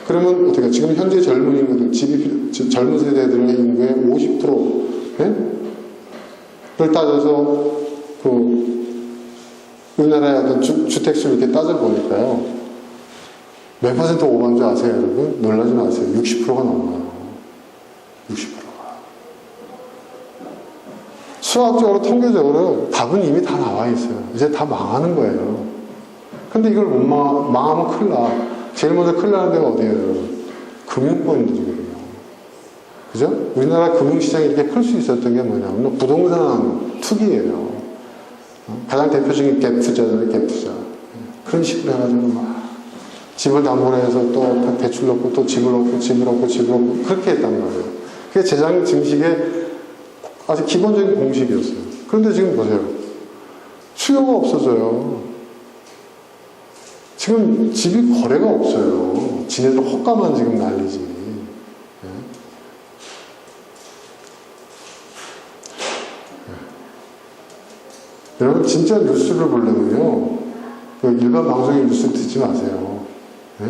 그러면 어떻게, 지금 현재 젊은 인구들, 젊은 세대들의 인구의 50%, 네? 를 따져서, 우리나라의 어떤 주택수를 이렇게 따져보니까요. 몇 퍼센트 오버한 줄 아세요, 여러분? 놀라지 마세요. 60%가 넘어요. 60%가. 수학적으로, 통계적으로 답은 이미 다 나와 있어요. 이제 다 망하는 거예요. 근데 이걸 못 망하면 큰일 나. 제일 먼저 큰일 나는 데가 어디예요? 금융권들이거든요. 그죠? 우리나라 금융시장이 이렇게 클 수 있었던 게 뭐냐면 부동산 투기예요. 가장 대표적인 갭 투자잖아요, 갭 투자. 그런 식으로 해가지고 막 집을 담보로 해서 또 대출 넣고 또 집을 얻고 집을 얻고 집을 얻고 그렇게 했단 말이에요. 그게 재정 증식의 아주 기본적인 공식이었어요. 그런데 지금 보세요. 수요가 없어져요. 지금 집이 거래가 없어요. 지네들 헛가만 지금 난리지. 네. 여러분 진짜 뉴스를 보려면요. 일반 방송의 뉴스를 듣지 마세요. 네?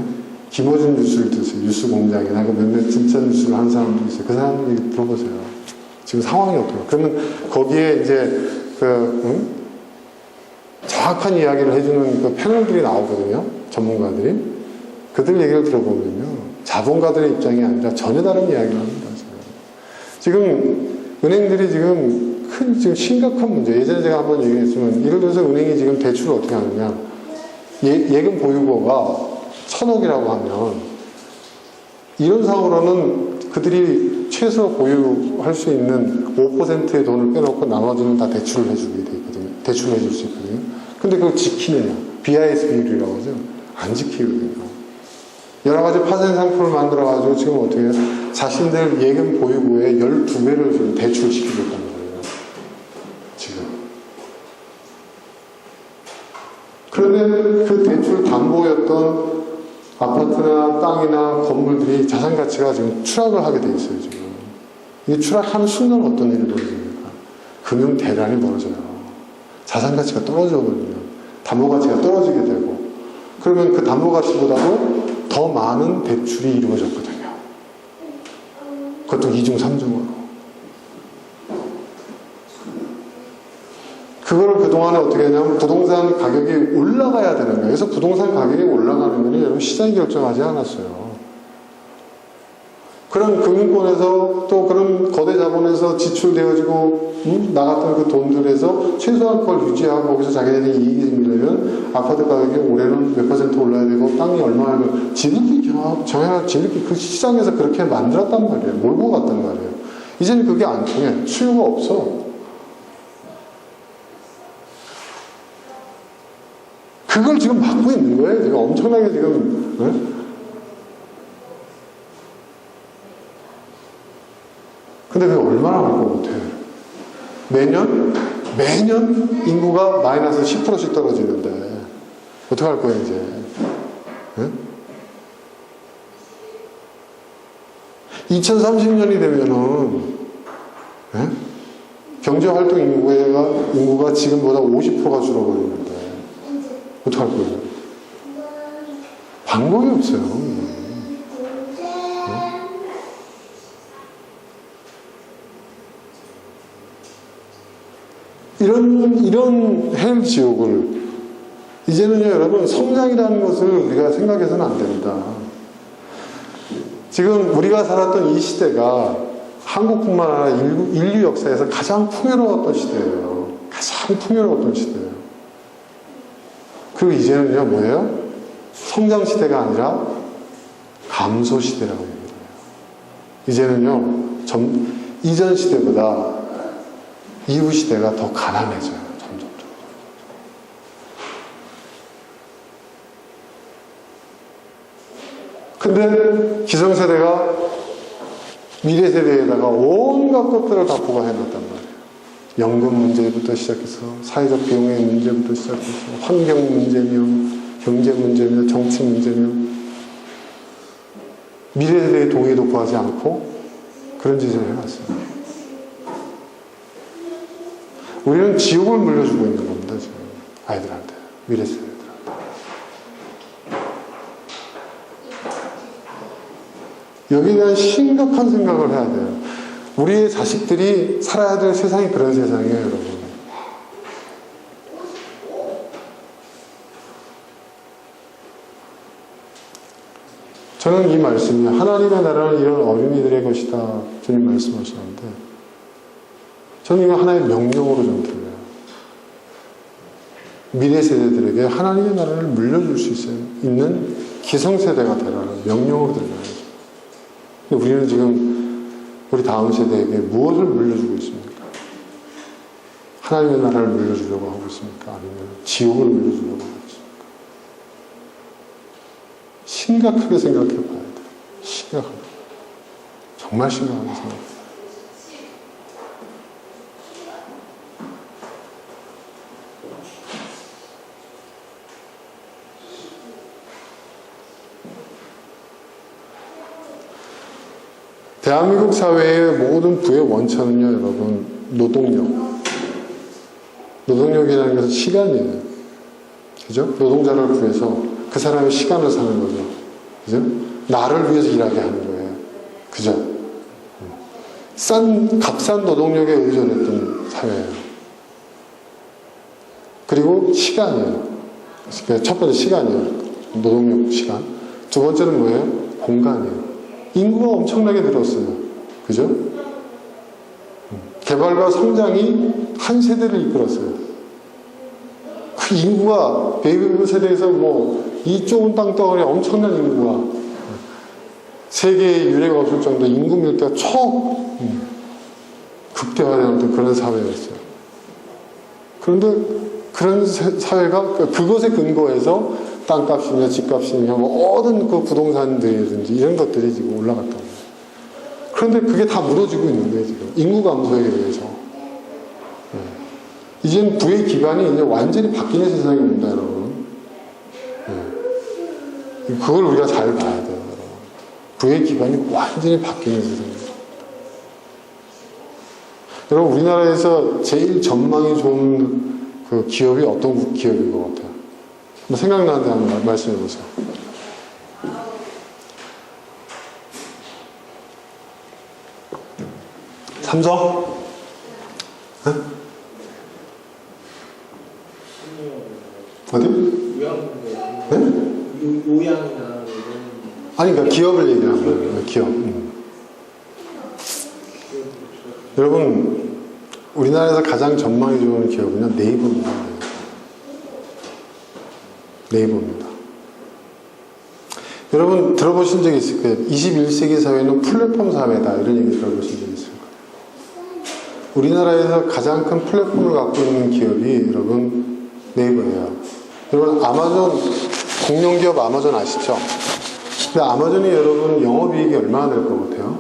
김어준 뉴스를 듣으세요. 뉴스 공장이나 몇몇 진짜 뉴스를 하는 사람들이 있어요. 그 사람들 들어보세요. 지금 상황이 어때요? 그러면 거기에 이제 정확한 이야기를 해주는 그 패널들이 나오거든요. 전문가들이. 그들 얘기를 들어보면요. 자본가들의 입장이 아니라 전혀 다른 이야기를 합니다. 지금 은행들이 지금 지금 심각한 문제. 예전에 제가 한번 얘기했지만 예를 들어서 은행이 지금 대출을 어떻게 하느냐. 예금 보유고가 1,000억이라고 하면 이런 상황으로는 그들이 최소 보유할 수 있는 5%의 돈을 빼놓고 나머지는 다 대출을 해주게 돼 있거든요. 대출을 해줄 수 있거든요. 근데 그걸 지키느냐. BIS 비율이라고 하죠. 안 지키거든요. 여러 가지 파생 상품을 만들어가지고 지금 어떻게 해요? 자신들 예금 보유고의 12배를 지금 대출시키고 있다는 거예요. 지금. 그런데 그 대출 담보였던 아파트나 땅이나 건물들이 자산 가치가 지금 추락을 하게 돼 있어요, 지금. 이 추락하는 순간 어떤 일이 벌어집니까? 금융 대란이 벌어져요. 자산 가치가 떨어져 버리면 담보 가치가 떨어지게 되고, 그러면 그 담보 가치보다도 더 많은 대출이 이루어졌거든요. 그것도 2중, 3중으로. 그거를 그동안에 어떻게 했냐면 부동산 가격이 올라가야 되는 거예요. 그래서 부동산 가격이 올라가는 건 여러분 시장이 결정하지 않았어요. 그런 금융권에서 또 그런 거대 자본에서 지출되어지고 나갔던 그 돈들에서 최소한 그걸 유지하고 거기서 자기네들이 이익이 생기려면 아파트 가격이 올해는 몇 % 올라야 되고 땅이 얼마나 지들끼리 정해서 지들끼리 그 시장에서 그렇게 만들었단 말이에요. 몰고 갔단 말이에요. 이제는 그게 안 통해. 수요가 없어. 그걸 지금 막고 있는 거예요. 지금 엄청나게 지금. 네? 근데 그게 얼마나 갈 것 같아요? 매년 인구가 마이너스 10%씩 떨어지는데 어떡할 거예요 이제? 네? 2030년이 되면은 네? 경제활동 인구가 지금보다 50%가 줄어버리는데 어떡할 거예요? 방법이 없어요. 네? 이런 헬 지옥을 이제는요 여러분 성장이라는 것을 우리가 생각해서는 안 됩니다. 지금 우리가 살았던 이 시대가 한국뿐만 아니라 인류 역사에서 가장 풍요로웠던 시대예요. 가장 풍요로웠던 시대예요. 그리고 이제는요 뭐예요? 성장 시대가 아니라 감소 시대라고 얘기해요. 이제는요 이전 시대보다 이후 시대가 더 가난해져요. 점점. 근데 기성세대가 미래 세대에다가 온갖 것들을 다 부과해놨단 말이에요. 연금 문제부터 시작해서 사회적 비용의 문제부터 시작해서 환경 문제며 경제 문제며 정치 문제며 미래 세대의 동의도 구하지 않고 그런 짓을 해놨어요. 우리는 지옥을 물려주고 있는 겁니다, 지금. 아이들한테. 미래 세대들한테. 여기에 대한 심각한 생각을 해야 돼요. 우리의 자식들이 살아야 될 세상이 그런 세상이에요, 여러분. 저는 이 말씀이 하나님의 나라는 이런 어린이들의 것이다. 주님 말씀하셨는데 저는 이거 하나의 명령으로 좀 들려요. 미래 세대들에게 하나님의 나라를 물려줄 수 있는 기성세대가 되라는 명령으로 들려요. 근데 우리는 지금 우리 다음 세대에게 무엇을 물려주고 있습니까? 하나님의 나라를 물려주려고 하고 있습니까? 아니면 지옥을 물려주려고 하고 있습니까? 심각하게 생각해 봐야 돼요. 심각하게. 정말 심각하게 생각해 봐요. 대한민국 사회의 모든 부의 원천은요, 여러분, 노동력. 노동력이라는 것은 시간이에요. 그죠? 노동자를 구해서 그 사람의 시간을 사는 거죠. 그죠? 나를 위해서 일하게 하는 거예요. 그죠? 값싼 노동력에 의존했던 사회예요. 그리고 시간이에요. 첫 번째 시간이에요. 노동력 시간. 두 번째는 뭐예요? 공간이에요. 인구가 엄청나게 늘었어요. 그죠? 개발과 성장이 한 세대를 이끌었어요. 그 인구가 베이비붐 세대에서 이 좁은 땅덩어리 엄청난 인구가 세계에 유례가 없을 정도 인구 밀도가 극대화되는 그런 사회였어요. 그런데 그런 사회가 그것에 근거해서 땅값이냐 집값이냐 모든 그 부동산들이든지 이런 것들이 지금 올라갔다고. 그런데 그게 다 무너지고 있는 거예요, 지금. 인구 감소에 의해서. 이젠 부의 기반이 이제 완전히 바뀌는 세상이 온다, 여러분. 그걸 우리가 잘 봐야 돼요, 여러분. 부의 기반이 완전히 바뀌는 세상이에요. 여러분, 우리나라에서 제일 전망이 좋은 그 기업이 어떤 기업인 것 같아요? 생각나는데 한번 말씀해 보세요. 삼성? 네? 어디? 네? 요양이나 아니, 그러니까 기업을 얘기하는 거예요. 기업. 여러분, 우리나라에서 가장 전망이 좋은 기업은요, 네이버입니다. 네이버입니다. 여러분 들어보신 적이 있을 거예요. 21세기 사회는 플랫폼 사회다, 이런 얘기 들어보신 적이 있을 거예요. 우리나라에서 가장 큰 플랫폼을 갖고 있는 기업이 여러분 네이버예요. 여러분 아마존, 공룡기업 아마존 아시죠? 근데 아마존이 여러분 영업이익이 얼마나 될 것 같아요?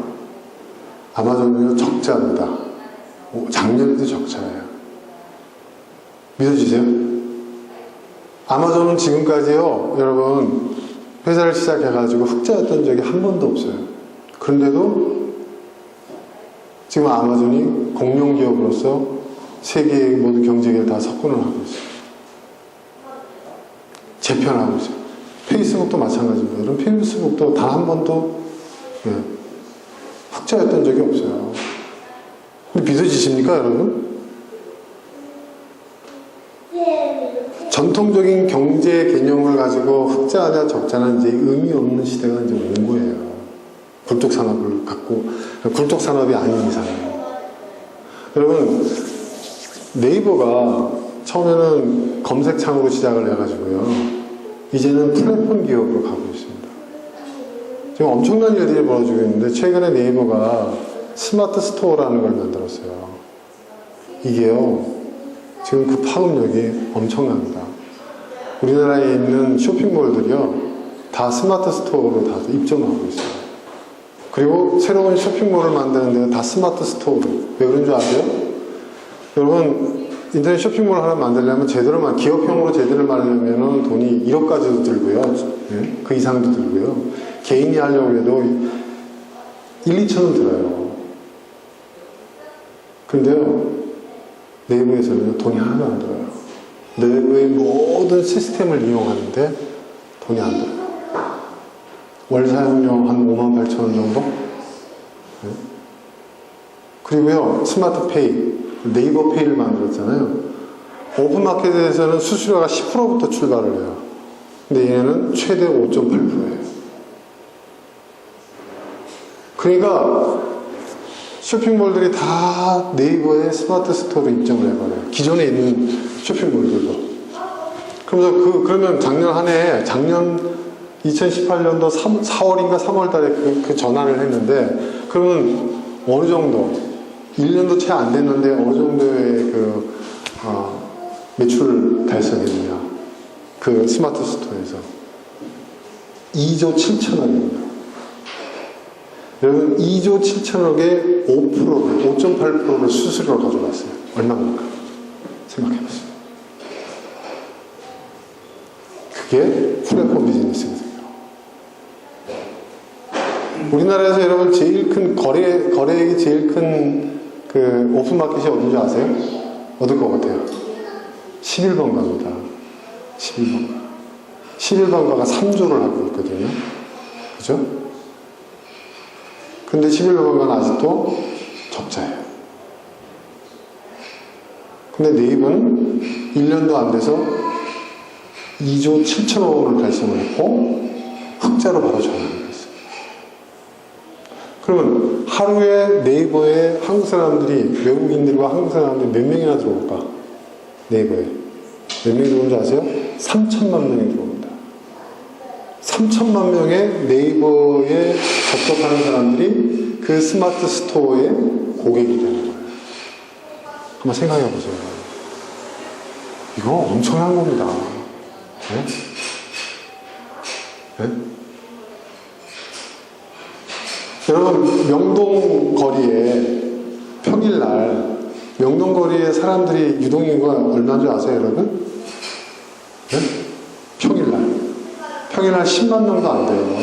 아마존은요 적자입니다. 작년에도 적자예요. 믿어지세요? 아마존은 지금까지요, 여러분, 회사를 시작해가지고 흑자였던 적이 한 번도 없어요. 그런데도 지금 아마존이 공룡기업으로서 세계의 모든 경제계를 다 석권을 하고 있어요. 재편하고 있어요. 페이스북도 마찬가지입니다. 여러분, 페이스북도 단 한 번도 흑자였던 적이 없어요. 근데 믿어지십니까, 여러분? 전통적인 경제 개념을 가지고 흑자냐 적자냐 이제 의미 없는 시대가 이제 온 거예요. 굴뚝 산업을 갖고, 굴뚝 산업이 아닌 이상. 여러분, 네이버가 처음에는 검색창으로 시작을 해가지고요. 이제는 플랫폼 기업으로 가고 있습니다. 지금 엄청난 일들이 벌어지고 있는데, 최근에 네이버가 스마트 스토어라는 걸 만들었어요. 이게요, 지금 그 파급력이 엄청납니다. 우리나라에 있는 쇼핑몰들이요, 다 스마트 스토어로 다 입점하고 있어요. 그리고 새로운 쇼핑몰을 만드는 데는 다 스마트 스토어로. 왜 그런 줄 아세요? 여러분, 인터넷 쇼핑몰 하나 만들려면 기업형으로 제대로 만들려면 돈이 1억까지도 들고요. 그 이상도 들고요. 개인이 하려고 해도 1, 2천은 들어요. 근데요, 네이버에서는 돈이 하나도 안 들어요. 네이버의 모든 시스템을 이용하는데 돈이 안 들어요. 월 사용료 한 58,000원 정도? 네. 그리고요, 스마트페이, 네이버 페이를 만들었잖아요. 오픈마켓에서는 수수료가 10%부터 출발을 해요. 근데 얘는 최대 5.8%예요. 그러니까 쇼핑몰들이 다 네이버에 스마트 스토어로 입점을 해버려요. 기존에 있는 쇼핑몰들도. 그러면서 그러면 작년 2018년도 4월인가 3월 달에 그 전환을 했는데, 그러면 어느 정도, 1년도 채 안 됐는데 어느 정도의 매출을 달성했느냐. 그 스마트 스토어에서. 2조 7천억입니다. 여러분, 2조 7천억의 5%를, 5.8%를 수수료로 가져갔어요. 얼마입니까? 생각해보세요. 그게 플랫폼 비즈니스거든요. 우리나라에서 여러분 제일 큰 거래액이 제일 큰 그 오픈마켓이 어딘지 아세요? 어딜 것 같아요? 11번가입니다. 11번가. 11번가가 3조를 하고 있거든요. 그죠? 근데 11번가는 아직도 적자예요. 근데 네이버는 1년도 안 돼서 2조 7천억 원을 달성을 했고 흑자로 바로 전환을 했어요. 그러면 하루에 네이버에 한국 사람들이, 외국인들과 한국 사람들이 몇 명이나 들어올까? 네이버에 몇 명이 들어오는지 아세요? 3천만 명이 들어옵니다. 3천만 명의 네이버에 접속하는 사람들이 그 스마트 스토어의 고객이 되는 거예요. 한번 생각해 보세요. 이거 엄청난 겁니다. 네? 네? 여러분, 명동 거리에 평일날 명동 거리에 사람들이 유동인구가 얼마인 줄 아세요, 여러분? 네? 평일날 10만 명도 안 돼요.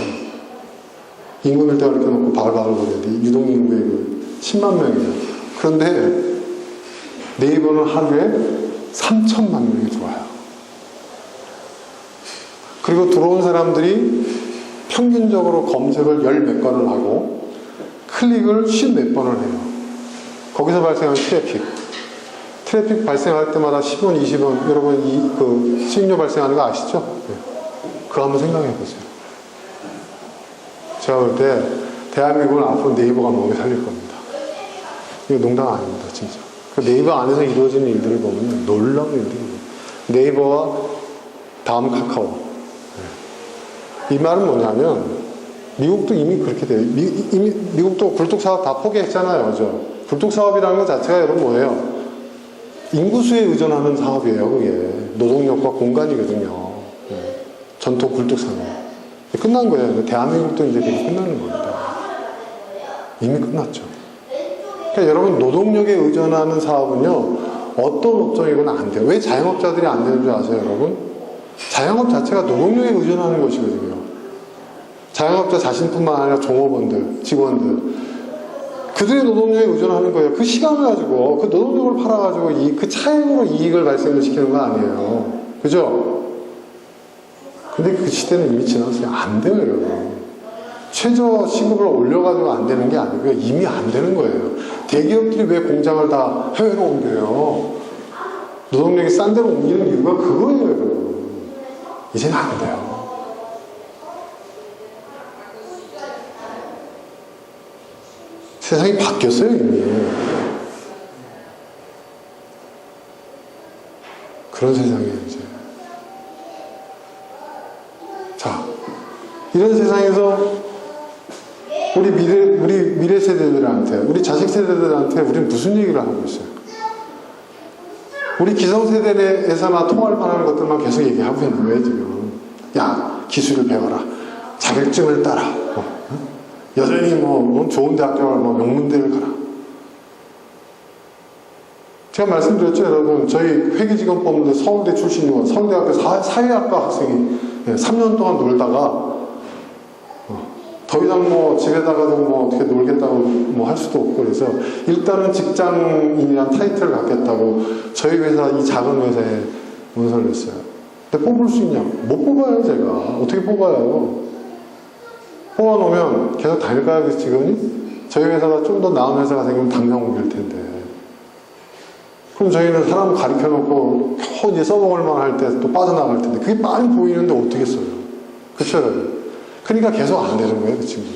인구 밀도가 이렇게 놓고 바글바글 거리는데 유동인구의 10만 명이에요. 그런데 네이버는 하루에 3천만 명이 들어와요. 그리고 들어온 사람들이 평균적으로 검색을 10몇 건을 하고 클릭을 50몇 번을 해요. 거기서 발생하는 트래픽 발생할 때마다 10원, 20원, 여러분 수익료 발생하는 거 아시죠? 네. 그거 한번 생각해 보세요. 제가 볼 때 대한민국은 앞으로 네이버가 먹여 살릴 겁니다. 이거 농담 아닙니다, 진짜. 그 네이버 안에서 이루어지는 일들을 보면 놀라운 일들이에요. 네이버와 다음 카카오. 이 말은 뭐냐면 미국도 이미 그렇게 돼요. 이미 미국도 굴뚝 사업 다 포기했잖아요, 그죠? 굴뚝 사업이라는 것 자체가 여러분 뭐예요? 인구수에 의존하는 사업이에요, 그게. 노동력과 공간이거든요. 네. 전통 굴뚝 산업. 끝난 거예요. 대한민국도 이제 그게 끝나는 겁니다. 이미 끝났죠. 그러니까 여러분, 노동력에 의존하는 사업은요, 어떤 업종이거나 안 돼요. 왜 자영업자들이 안 되는 줄 아세요, 여러분? 자영업 자체가 노동력에 의존하는 것이거든요. 자영업자 자신뿐만 아니라 종업원들, 직원들, 그들의 노동력에 의존하는 거예요. 그 시간을 가지고, 그 노동력을 팔아가지고 그 차익으로 이익을 발생을 시키는 거 아니에요. 그죠? 근데 그 시대는 이미 지났어요. 안 돼요, 여러분. 최저 시급을 올려가지고 안 되는 게 아니고요. 이미 안 되는 거예요. 대기업들이 왜 공장을 다 해외로 옮겨요? 노동력이 싼 데로 옮기는 이유가 그거예요, 여러분. 이제는 안 돼요. 세상이 바뀌었어요, 이미. 그런 세상이에요, 이제. 자, 이런 세상에서 우리 미래 세대들한테, 우리 자식 세대들한테 우리는 무슨 얘기를 하고 있어요? 우리 기성세대에서나 통할 만한 것들만 계속 얘기하고 있는 거예요, 지금. 야, 기술을 배워라. 자격증을 따라. 여전히 좋은 대학교를 명문대를 가라. 제가 말씀드렸죠, 여러분. 저희 회계직원 뽑는데 서울대 출신이고, 서울대학교 사회학과 학생이 3년 동안 놀다가, 더 이상 집에다가도 어떻게 놀겠다고 할 수도 없고, 그래서 일단은 직장인이란 타이틀을 갖겠다고 저희 회사, 이 작은 회사에 문서를 냈어요. 근데 뽑을 수 있냐? 못 뽑아요, 제가. 어떻게 뽑아요? 뽑아놓으면 계속 다닐까요, 그 직원이? 저희 회사가 좀 더 나은 회사가 생기면 당장 옮길 텐데. 그럼 저희는 사람 가르쳐놓고 겨우 이제 써먹을 만할 때 또 빠져나갈 텐데. 그게 많이 보이는데 어떻게 써요? 그쵸, 여러분? 그러니까 계속 안 되는 거예요, 그 친구는.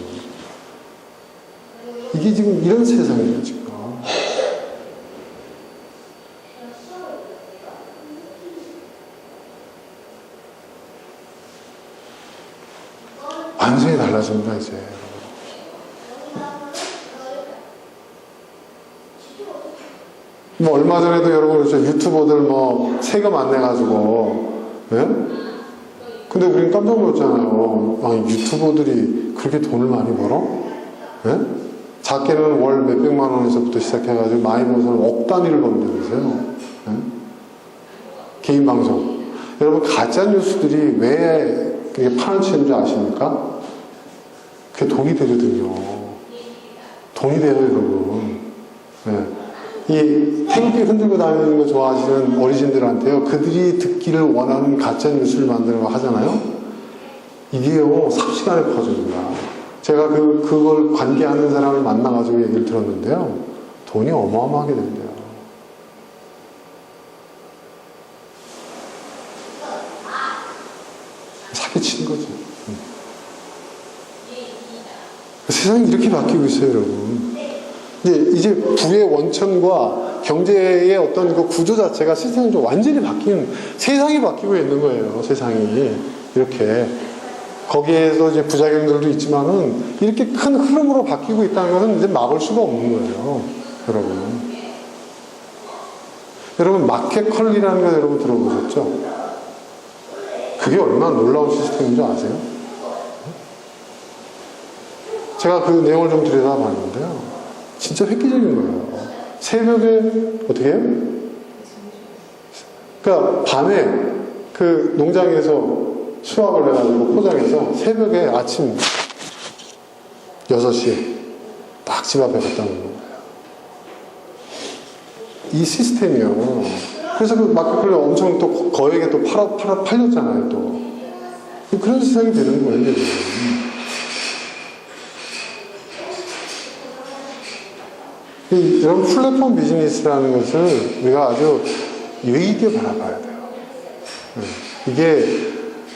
이게 지금 이런 세상이에요, 지금. 완전히 달라집니다, 이제. 뭐, 얼마 전에도 여러분, 그렇죠. 유튜버들 뭐, 세금 안 내가지고, 예? 근데 우린 깜짝 놀랐잖아요. 아니, 유튜버들이 그렇게 돈을 많이 벌어? 예? 작게는 월 몇백만 원에서부터 시작해가지고, 많이 벌어서는 억 단위를 번다면서요. 예? 개인 방송. 여러분, 가짜뉴스들이 왜 그게 판을 치는 줄 아십니까? 그게 돈이 되거든요. 돈이 돼요, 여러분. 네. 이 태극기 흔들고 다니는 거 좋아하시는 어르신들한테요, 그들이 듣기를 원하는 가짜뉴스를 만드는 거 하잖아요? 이게요, 삽시간에 퍼집니다. 제가 그걸 관계하는 사람을 만나가지고 얘기를 들었는데요, 돈이 어마어마하게 된대요. 사기치는 거죠. 세상이 이렇게 바뀌고 있어요, 여러분. 이제 부의 원천과 경제의 어떤 그 구조 자체가 시스템이 좀 완전히 바뀌는, 세상이 바뀌고 있는 거예요, 세상이. 이렇게. 거기에서 이제 부작용들도 있지만은, 이렇게 큰 흐름으로 바뀌고 있다는 것은 이제 막을 수가 없는 거예요, 여러분. 여러분, 마켓컬리라는 거 여러분 들어보셨죠? 그게 얼마나 놀라운 시스템인 줄 아세요? 제가 그 내용을 좀 들여다봤는데요, 진짜 획기적인 거예요. 새벽에 어떻게 해요? 그러니까 밤에 그 농장에서 수확을 해가지고 포장해서 새벽에 아침 6시에 딱 집 앞에 갖다 놓는 거예요. 이 시스템이요. 그래서 그 마켓컬리 엄청 또 거액에 또 팔렸잖아요, 또. 그런 세상이 되는 거예요, 이제. 이런 플랫폼 비즈니스라는 것을 우리가 아주 유의 있게 바라봐야 돼요. 이게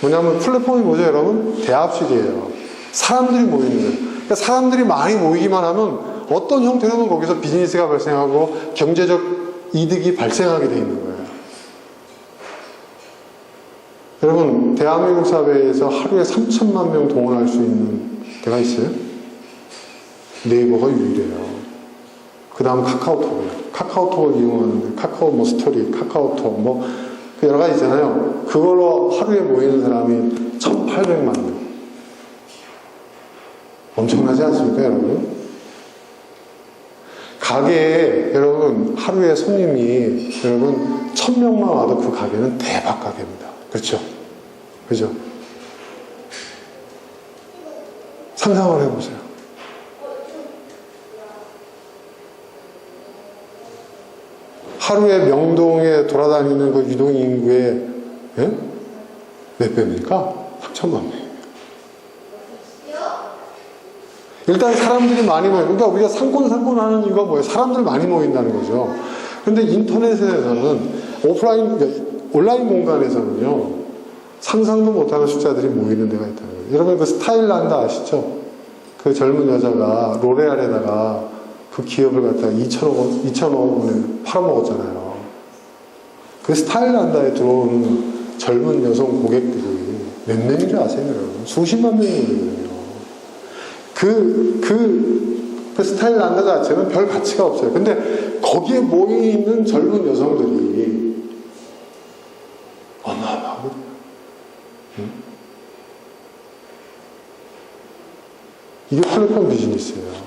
뭐냐면 플랫폼이 뭐죠, 여러분? 대합실이에요. 사람들이 모이는 거예요. 그러니까 사람들이 많이 모이기만 하면 어떤 형태로든 거기서 비즈니스가 발생하고 경제적 이득이 발생하게 돼 있는 거예요. 여러분, 대한민국 사회에서 하루에 3천만 명 동원할 수 있는 데가 있어요? 네이버가 유일해요. 그 다음 카카오톡이에요. 카카오톡을 이용하는데, 카카오 뭐 스토리, 카카오톡 뭐, 여러 가지 있잖아요. 그걸로 하루에 모이는 사람이 1,800만 명. 엄청나지 않습니까, 여러분? 가게에, 여러분, 하루에 손님이, 여러분, 1,000명만 와도 그 가게는 대박 가게입니다. 그렇죠? 그죠? 상상을 해보세요. 하루에 명동에 돌아다니는 그 유동 인구의 몇 배입니까? 3천만 명이에요. 일단 사람들이 많이 모여. 그러니까 우리가 상권 하는 이유가 뭐예요? 사람들 많이 모인다는 거죠. 그런데 인터넷에서는 온라인 공간에서는요, 상상도 못하는 숫자들이 모이는 데가 있다는 거예요. 여러분 그 스타일란드 아시죠? 그 젊은 여자가 로레알에다가 그 기업을 갖다가 2천억 원에 팔아먹었잖아요. 그 스타일란다에 들어오는 젊은 여성 고객들이 몇 명인 줄 아세요, 여러분? 수십만 명이거든요. 그 스타일란다 자체는 별 가치가 없어요. 근데 거기에 모여있는 젊은 여성들이 어마어마하거든요. 이게 플랫폼 비즈니스예요.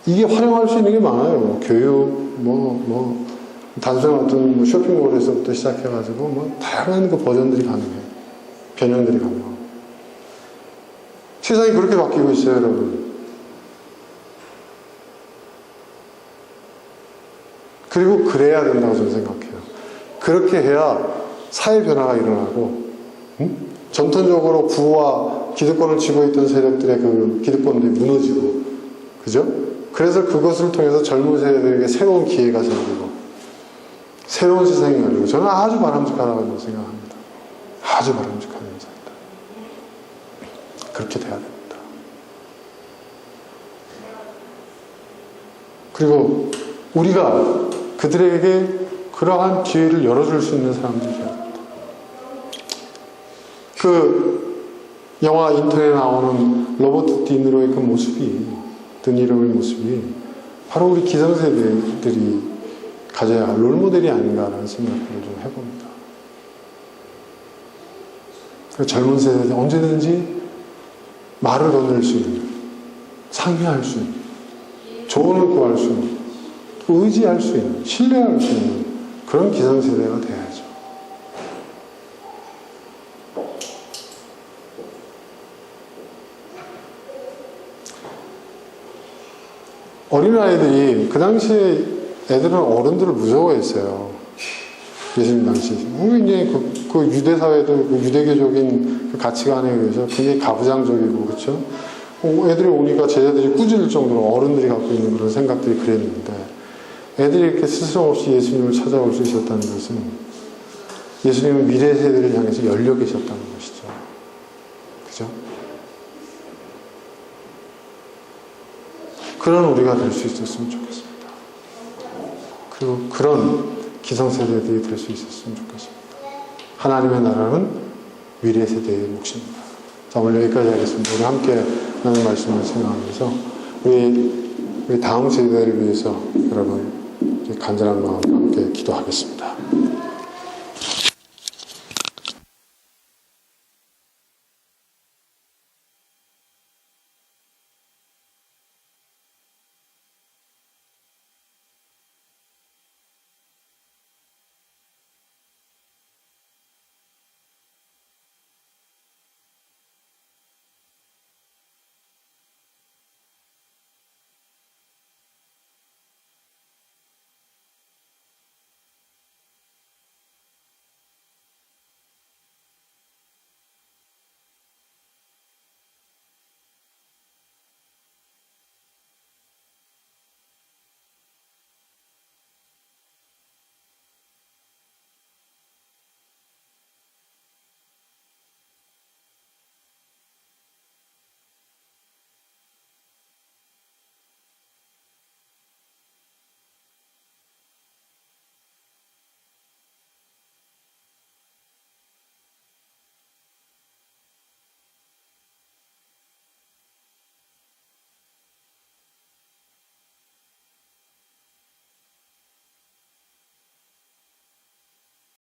이게 활용할 수 있는 게 많아요. 교육, 단순한 어떤 쇼핑몰에서부터 시작해가지고, 다양한 그 버전들이 가능해요. 변형들이 가능해요. 세상이 그렇게 바뀌고 있어요, 여러분. 그리고 그래야 된다고 저는 생각해요. 그렇게 해야 사회 변화가 일어나고, 전통적으로 부와 기득권을 쥐고 있던 세력들의 그 기득권들이 무너지고, 그죠? 그래서 그것을 통해서 젊은 세대들에게 새로운 기회가 생기고 새로운 세상이 열리고, 저는 아주 바람직하다고 생각합니다. 아주 바람직한 현상이다. 그렇게 돼야 됩니다. 그리고 우리가 그들에게 그러한 기회를 열어줄 수 있는 사람들이 되어야 된다. 그 영화 인턴에 나오는 로버트 디니로의 그 모습이, 드니로의 모습이 바로 우리 기성세대들이 가져야 할 롤모델이 아닌가라는 생각을 좀 해봅니다. 그 젊은 세대들 언제든지 말을 건넬 수 있는, 상의할 수 있는, 조언을 구할 수 있는, 의지할 수 있는, 신뢰할 수 있는 그런 기성세대가 돼야죠. 어린아이들이 그 당시에 애들은 어른들을 무서워했어요. 예수님 당시. 이제 그 유대사회도 그 유대교적인 그 가치관에 의해서 굉장히 가부장적이고, 그렇죠? 애들이 오니까 제자들이 꾸짖을 정도로 어른들이 갖고 있는 그런 생각들이 그랬는데, 애들이 이렇게 스스럼 없이 예수님을 찾아올 수 있었다는 것은 예수님은 미래 세대를 향해서 열려 계셨다는 것이죠. 그죠? 그런 우리가 될 수 있었으면 좋겠습니다. 그리고 그런 기성세대들이 될 수 있었으면 좋겠습니다. 하나님의 나라는 미래 세대의 몫입니다. 자, 오늘 여기까지 하겠습니다. 우리 함께 하는 말씀을 생각하면서 우리 다음 세대를 위해서 여러분 간절한 마음으로 함께 기도하겠습니다.